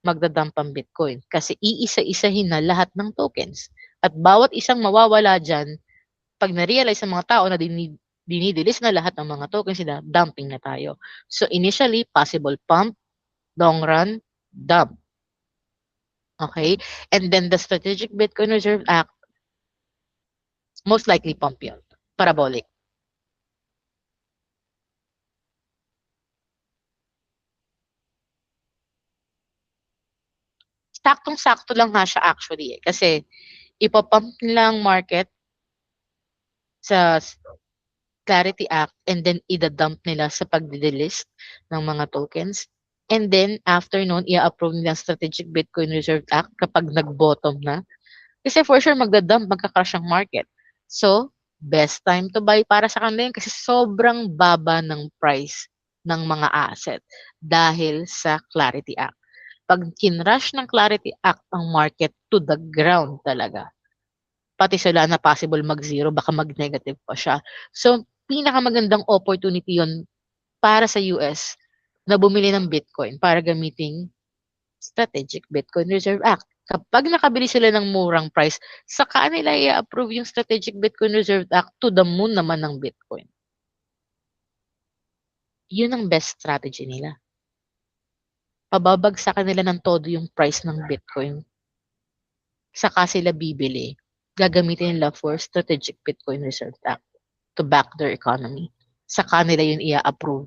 magdadump ang Bitcoin. Kasi iisa-isahin na lahat ng tokens. At bawat isang mawawala dyan, pag na-realize ng mga tao na dinidelis na lahat ng mga tokens sila, dumping na tayo. So initially, possible pump, long run, dump. Okay? And then the Strategic Bitcoin Reserve Act, most likely pump yun. Parabolic. Saktong-sakto lang nga siya actually eh. Kasi ipapump nila ang market sa Clarity Act and then ida-dump nila sa pag-delist ng mga tokens. And then, after nun, i-approve nila ang Strategic Bitcoin Reserve Act kapag nag-bottom na. Kasi for sure, magda-dump, magka-crash ang market. So, best time to buy para sa kanila yun kasi sobrang baba ng price ng mga asset dahil sa Clarity Act. Pag kinrush ng Clarity Act ang market to the ground talaga, pati sila na possible mag-zero, baka mag-negative pa siya. So, pinakamagandang opportunity yon para sa US na bumili ng Bitcoin para gamiting Strategic Bitcoin Reserve Act. Kapag nakabili sila ng murang price, saka nila i-approve yung Strategic Bitcoin Reserve Act to the moon naman ng Bitcoin. yun ang best strategy nila. Pababagsakan nila ng todo yung price ng Bitcoin. Saka sila bibili. Gagamitin nila for Strategic Bitcoin Reserve Act to back their economy. Saka nila yun i-approve.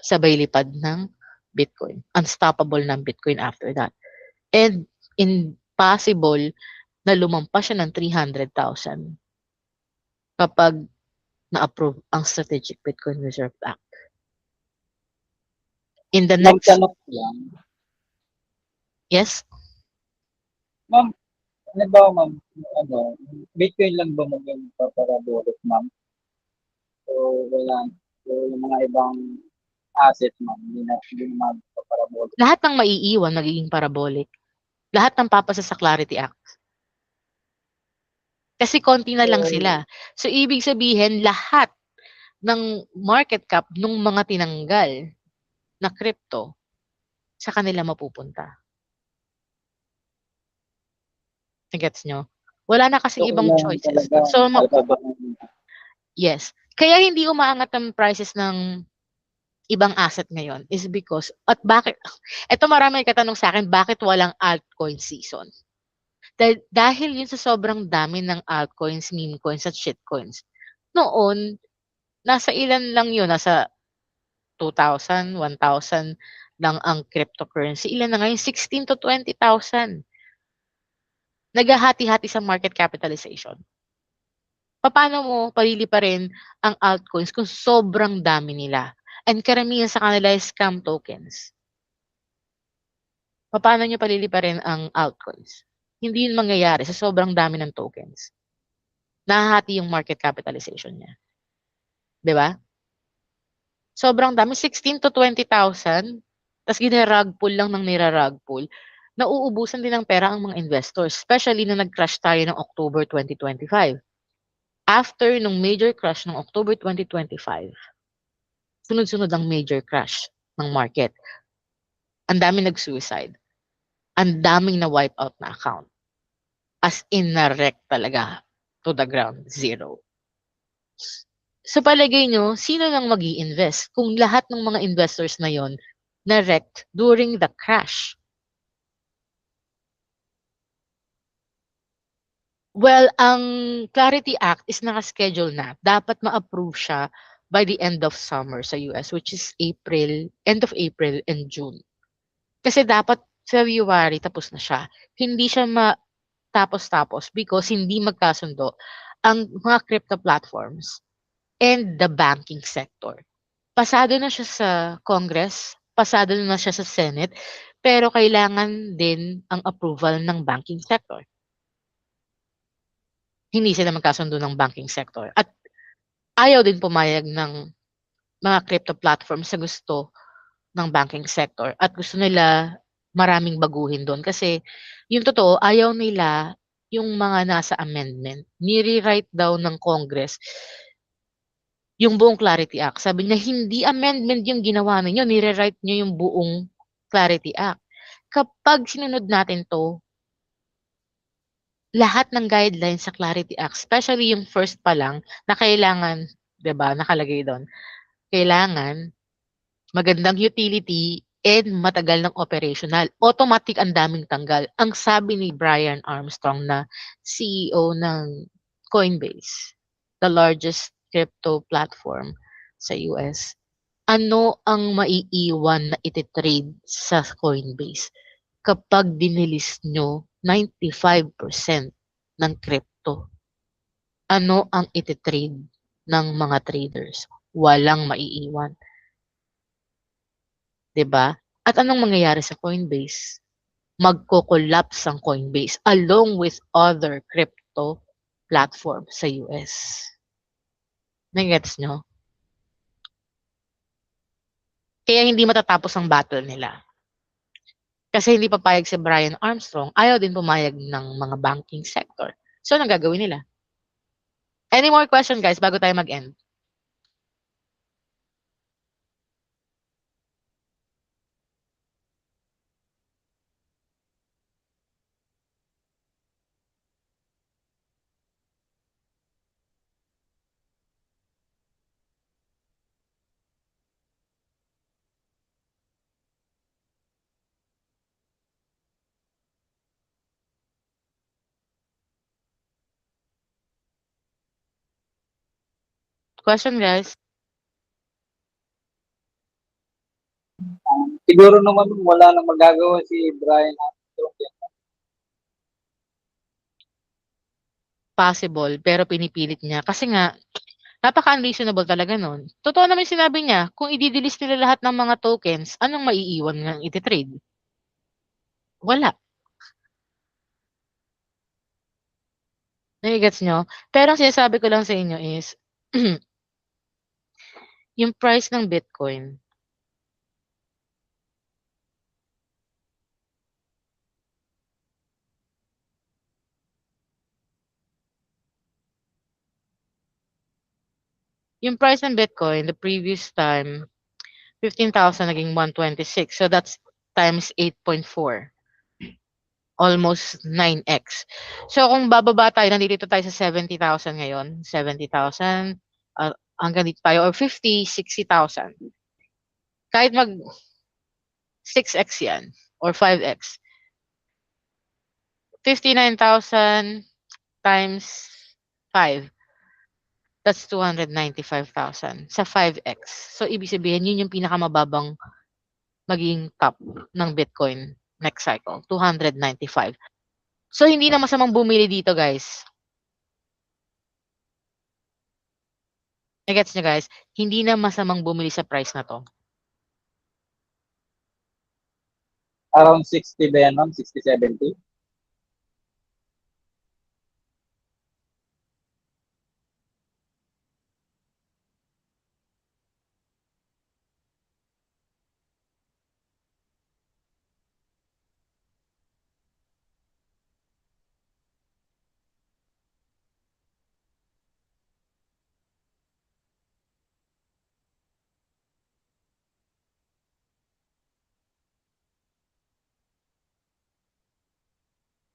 Sabay lipad ng Bitcoin. Unstoppable ng Bitcoin after that. And impossible na lumampas siya ng 300,000 kapag na-approve ang Strategic Bitcoin Reserve Act. In the Ma'am, next, tanong ko lang. yes, Ma'am, ano ba, ma'am, ano, Bitcoin lang ba maging parabolic, ma'am? O wala, o yung mga ibang assets, ma'am, hindi na parabolic. lahat ng maiiwan nagiging parabolic. Lahat ng papasa sa Clarity Act. Kasi konti na lang sila. So, ibig sabihin, lahat ng market cap ng mga tinanggal na crypto sa kanila mapupunta. Gets nyo? Wala na kasing So, ibang kailangan choices. talaga So, alphabet. yes. Kaya hindi umaangat ang prices ng ibang asset ngayon is because, at bakit, eto marami katanong sa akin, bakit walang altcoin season? Dahil yun sa sobrang dami ng altcoins, meme coins, at shitcoins. Noon, nasa ilan lang yun, nasa 2,000, 1,000 lang ang cryptocurrency. Ilan na ngayon? 16 to 20,000. Naghahati-hati sa market capitalization. Paano mo paliliparin ang altcoins kung sobrang dami nila? And karamihan sa kanila is scam tokens. Paano nyo paliliparin ang altcoins? Hindi yun mangyayari sa sobrang dami ng tokens. Nahahati yung market capitalization niya. 'Di ba? Sobrang dami, 16 to 20,000. Tapos ginarag pull lang ng nirarag pull. Nauubusan din ng pera ang mga investors, especially na nag-crash tayo ng October 2025. After nung major crash ng October 2025, sunod-sunod ang major crash ng market. Ang daming nag-suicide. Ang daming na-wipe out na account. As in na-wreck talaga to the ground, zero. Sa palagay nyo, sino nang mag invest kung lahat ng mga investors na yon na-wrecked during the crash? Well, ang Clarity Act is naka-schedule na. Dapat ma-approve siya by the end of summer sa US, which is end of April and June. Kasi dapat February tapos na siya. Hindi siya matapos-tapos because hindi magkasundo ang mga crypto platforms and the banking sector. Pasado na siya sa Congress, pasado na siya sa Senate, pero kailangan din ang approval ng banking sector. Hindi sila magkasundo ng banking sector. At ayaw din pumayag ng mga crypto platforms sa gusto ng banking sector. At gusto nila maraming baguhin doon. Kasi yung totoo, ayaw nila yung mga nasa amendment. Nire-write daw ng Congress yung buong Clarity Act. Sabi niya, hindi amendment yung ginawa ninyo, nire-write niyo yung buong Clarity Act. Kapag sinunod natin to, lahat ng guidelines sa Clarity Act, especially yung first pa lang, na kailangan, 'di ba, nakalagay doon, kailangan magandang utility and matagal ng operational. Automatic ang daming tanggal. Ang sabi ni Brian Armstrong na CEO ng Coinbase, the largest crypto platform sa US, ano ang maiiwan na ititrade sa Coinbase kapag dinilis nyo 95% ng crypto? Ano ang ititrade ng mga traders? Walang maiiwan. 'Di ba? At anong mangyayari sa Coinbase? Magko-collapse ang Coinbase along with other crypto platform sa US. Nagets nyo? Kaya hindi matatapos ang battle nila. Kasi hindi papayag si Brian Armstrong, ayaw din pumayag ng mga banking sector. So, anong gagawin nila? Any more question, guys, bago tayo mag-end? Question, guys? Siguro naman wala nang magagawa si Brian Armstrong. Possible, pero pinipilit niya. Kasi nga, napaka-unreasonable talaga nun. Totoo naman yung sinabi niya, kung i-delist nila lahat ng mga tokens, anong maiiwan ng iti-trade? Wala. Nagigets nyo? Pero ang sinasabi ko lang sa inyo is, yung price ng Bitcoin, the previous time, 15,000 naging 126. So that's times 8.4. Almost 9x. So kung bababa tayo, nandito tayo sa 70,000 ngayon. 70,000, hanggang dito tayo, or 50, 60,000. Kahit mag 6x yan, or 5x. 59,000 times 5. That's 295,000 sa 5x. So, ibig sabihin, yun yung pinakamababang maging top ng Bitcoin next cycle. 295. So, hindi na masamang bumili dito, guys. Nagets nyo, guys? Hindi na masamang bumili sa price na to. Around 60 ba yan, ma'am? 60, 70?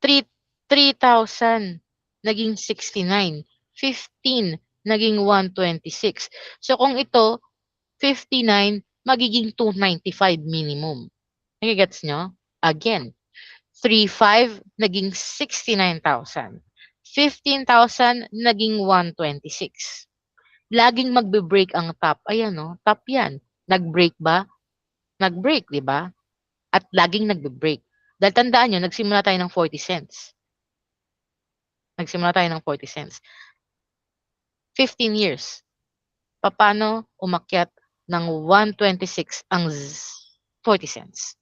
Three 3,000 naging 69. 15 naging 126. So, kung ito, 59, magiging 295 minimum. Nagigets nyo? Again, 3,500 naging 69,000. 15,000 naging 126. Laging magbe-break ang top. Ayan, no? Top yan. Nag-break ba? Nag-break, di ba? At laging nagbe-break. Dahil tandaan nyo, nagsimula tayo ng 40 cents. Nagsimula tayo ng 40 cents. 15 years. Paano umakyat ng 126 ang 40 cents?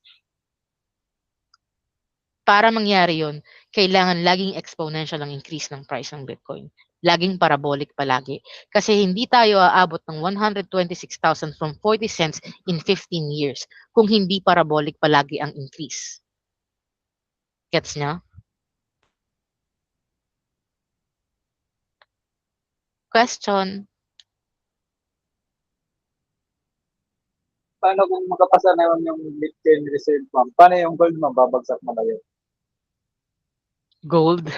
Para mangyari yon, kailangan laging exponential ang increase ng price ng Bitcoin. Laging parabolic palagi. Kasi hindi tayo aabot ng 126,000 from 40 cents in 15 years kung hindi parabolic palagi ang increase. Gets nyo? Question? Paano kung makapasa na yung Bitcoin reserve, ma'am? Paano yung gold, ma'am? Babagsak na ba yun? Gold?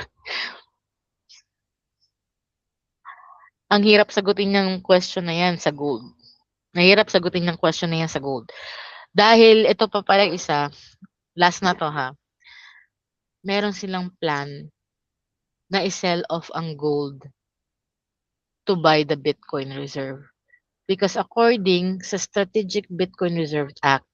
Ang hirap sagutin ng question na yan sa gold. Nahirap sagutin ng question na yan sa gold. Dahil ito pa pala isa, last na to ha, meron silang plan na i-sell off ang gold to buy the Bitcoin reserve. Because according sa Strategic Bitcoin Reserve Act,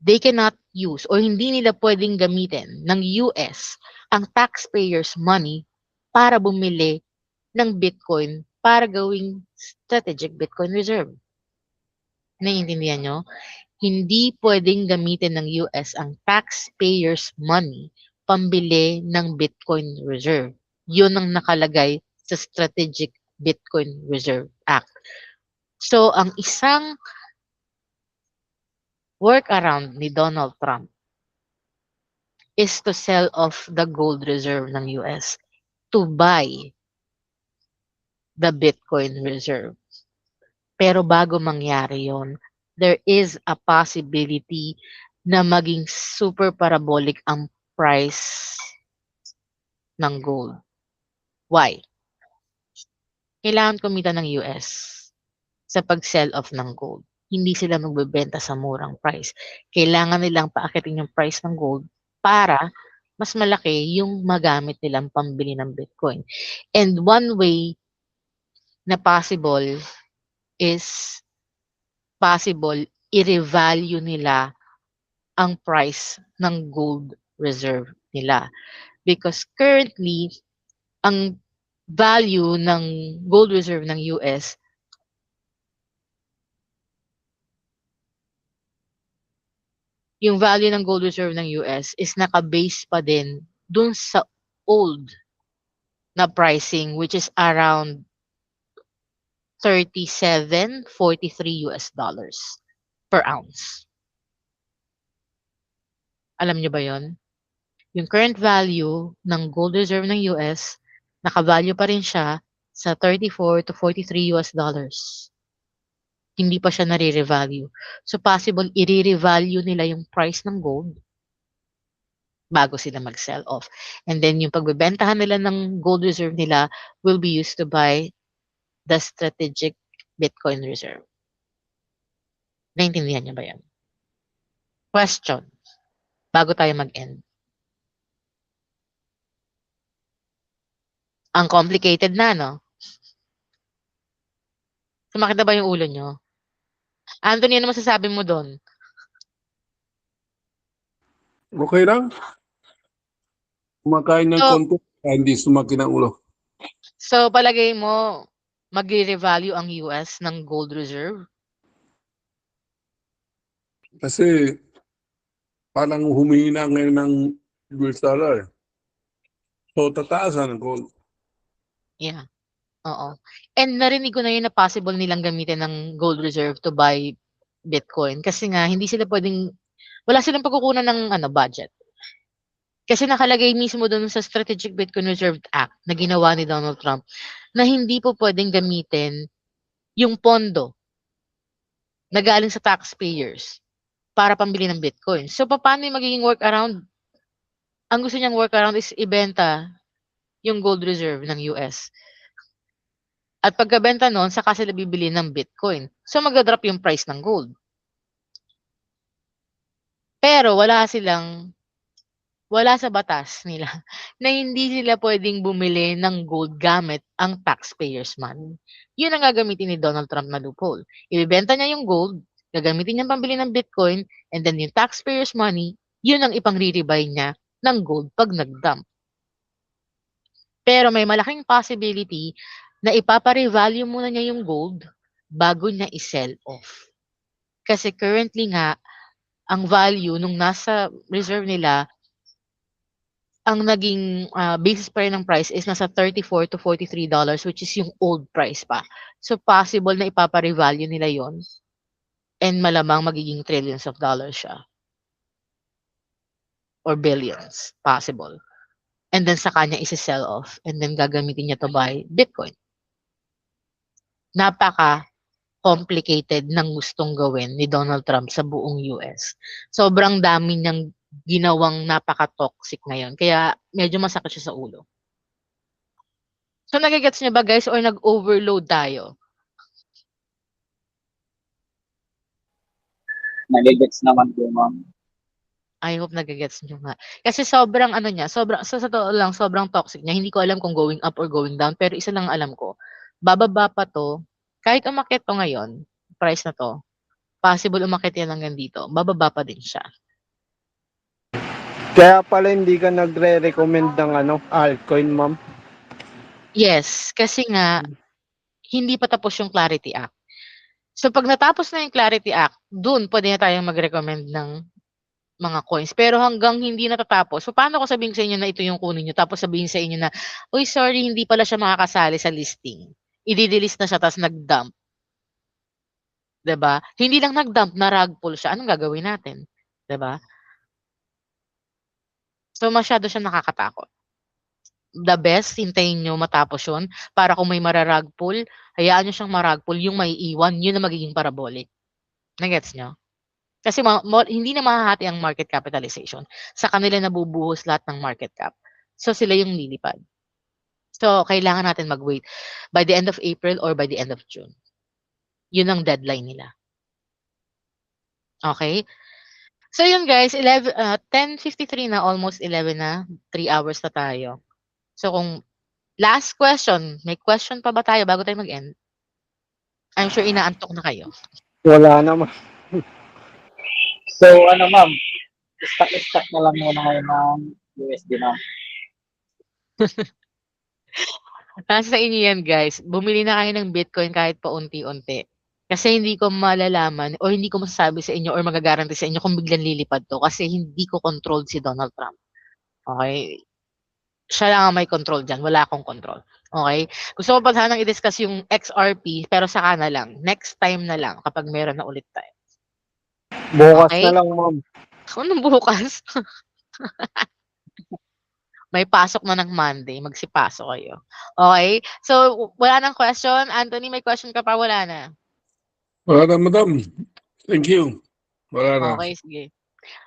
they cannot use or hindi nila pwedeng gamitin ng US ang taxpayers' money para bumili ng Bitcoin para gawing Strategic Bitcoin Reserve. Naiintindihan nyo? Hindi pwedeng gamitin ng US ang taxpayers' money pambili ng Bitcoin Reserve. Yun ang nakalagay sa Strategic Bitcoin Reserve Act. So, ang isang workaround ni Donald Trump is to sell off the gold reserve ng US to buy the Bitcoin reserve. Pero bago mangyari yon, there is a possibility na maging super parabolic ang price ng gold. Why? Kailangan kumita ng US sa pag-sell off ng gold. Hindi sila magbebenta sa murang price. Kailangan nilang paakitin yung price ng gold para mas malaki yung magamit nilang pambili ng Bitcoin. And one way na possible is possible i-revalue nila ang price ng gold reserve nila. Because currently, ang value ng gold reserve ng US yung value ng gold reserve ng US is naka-base pa din dun sa old na pricing, which is around 37.43 US dollars per ounce. Alam niyo ba yon? Yung current value ng gold reserve ng US, naka-value pa rin siya sa 34 to 43 US dollars. Hindi pa siya nare-revalue. So possible i-revalue nila yung price ng gold bago sila mag-sell off. And then yung pagbebentahan nila ng gold reserve nila will be used to buy the strategic Bitcoin reserve. Naintindihan niyo ba yan? Question. Bago tayo mag-end. Ang complicated na, no? Sumakit na ba yung ulo nyo? Anthony, ano masasabi mo doon? Okay lang. Kumakain ng So, konti, hindi sumakit ang ulo. So, palagay mo, mag-revalue ang US ng gold reserve? Kasi parang humihina ngayon ng US dollar. So, tataasan ang gold. Yeah. Oo. And narinig ko na yun na possible nilang gamitin ng gold reserve to buy Bitcoin. Kasi nga, hindi sila pwedeng, wala silang pagkukunan ng budget. Kasi nakalagay mismo doon sa Strategic Bitcoin Reserve Act na ginawa ni Donald Trump na hindi po pwedeng gamitin yung pondo na galing sa taxpayers para pambili ng Bitcoin. So, paano yung magiging workaround? Ang gusto niyang workaround is ibenta yung gold reserve ng US. At pagkabenta nun, saka sila bibili ng Bitcoin. So, mag-drop yung price ng gold. Pero wala sa batas nila na hindi sila pwedeng bumili ng gold gamit ang taxpayers' money. Yun ang gagamitin ni Donald Trump na loophole. Ibibenta niya yung gold, gagamitin niya pambili ng Bitcoin, and then yung taxpayers' money, yun ang ipang-re-rebuy niya ng gold pag nag-dump. Pero may malaking possibility na ipapa-revalue muna niya yung gold bago niya i-sell off. Kasi currently nga, ang value nung nasa reserve nila, ang naging basis pa rin ng price is nasa 34 to 43 dollars, which is yung old price pa. So possible na ipapa-revalue nila yon and malamang magiging trillions of dollars siya. Or billions. Possible. And then sa kanya isi-sell off and then gagamitin niya to buy Bitcoin. Napaka-complicated ng gustong gawin ni Donald Trump sa buong US. Sobrang dami niyang ginawang napaka-toxic ngayon. Kaya medyo masakit siya sa ulo. So, nagigets niyo ba guys or nag-overload tayo? Nagigets naman po, ma'am. I hope nagigets niyo nga. Kasi sobrang sa totoo lang, sobrang toxic niya. Hindi ko alam kung going up or going down, pero isa lang alam ko. Bababa pa to, kahit umakyat to ngayon, price na to, possible umakyat yan hanggang dito, bababa pa din siya. Kaya pala hindi ka nagre-recommend ng altcoin, ma'am. Yes, kasi nga, hindi pa tapos yung Clarity Act. So, pag natapos na yung Clarity Act, dun pwede na tayong mag-recommend ng mga coins. Pero hanggang hindi natatapos, so paano ko sabihin sa inyo na ito yung kunin nyo, tapos sabihin sa inyo na, uy, sorry, hindi pala siya makakasali sa listing. I-delist na siya, tapos nag-dump. 'Di ba? Hindi lang nag-dump, na-rug pull siya. Anong gagawin natin? 'Di ba? So, masyado siya nakakatakot. The best, hintayin nyo matapos yun, para kung may mararag pull, hayaan nyo siyang marag pull, yung may iwan, yun na magiging parabolic. Nagets nyo? Kasi hindi na mahahati ang market capitalization. Sa kanila nabubuhos lahat ng market cap. So, sila yung lilipad. So, kailangan natin mag-wait by the end of April or by the end of June. Yun ang deadline nila. Okay? So, yun guys, 10:53 na, almost 11 na. 3 hours na tayo. So, kung last question, may question pa ba tayo bago tayo mag-end? I'm sure inaantok na kayo. Wala naman. So, ano ma'am, stock na lang muna ngayon ng USD ma'am. Nasa sa inyo yan, guys. Bumili na kayo ng Bitcoin kahit pa unti-unti. Kasi hindi ko malalaman o hindi ko masasabi sa inyo or magagaranti sa inyo kung biglang lilipad to kasi hindi ko controlled si Donald Trump. Okay? Siya lang ang may control dyan. Wala akong control. Okay? Gusto ko pa sanang i-discuss yung XRP pero saka na lang. Next time na lang kapag meron na ulit tayo. Bukas Okay? na lang, ma'am. Anong bukas? May pasok na ng Monday. Magsipasok kayo. Okay? So, wala nang question. Anthony, may question ka pa? Wala na. Wala na, madam. Thank you. Wala na. Okay, sige.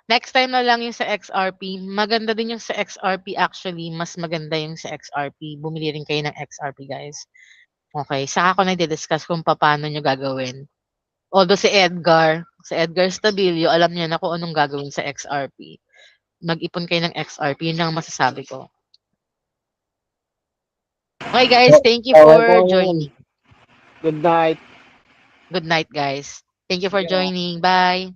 Next time na lang yung sa XRP. Maganda din yung sa XRP actually. Mas maganda yung sa XRP. Bumili rin kayo ng XRP, guys. Okay. Saka ako nagdi-discuss kung paano nyo gagawin. Although si Edgar Stabilio, alam niya na kung anong gagawin sa XRP. Mag-ipon kayo ng XRP. Yun lang ang masasabi ko. Okay, guys. Thank you for joining. Good night. Good night, guys. Thank you for joining. Bye.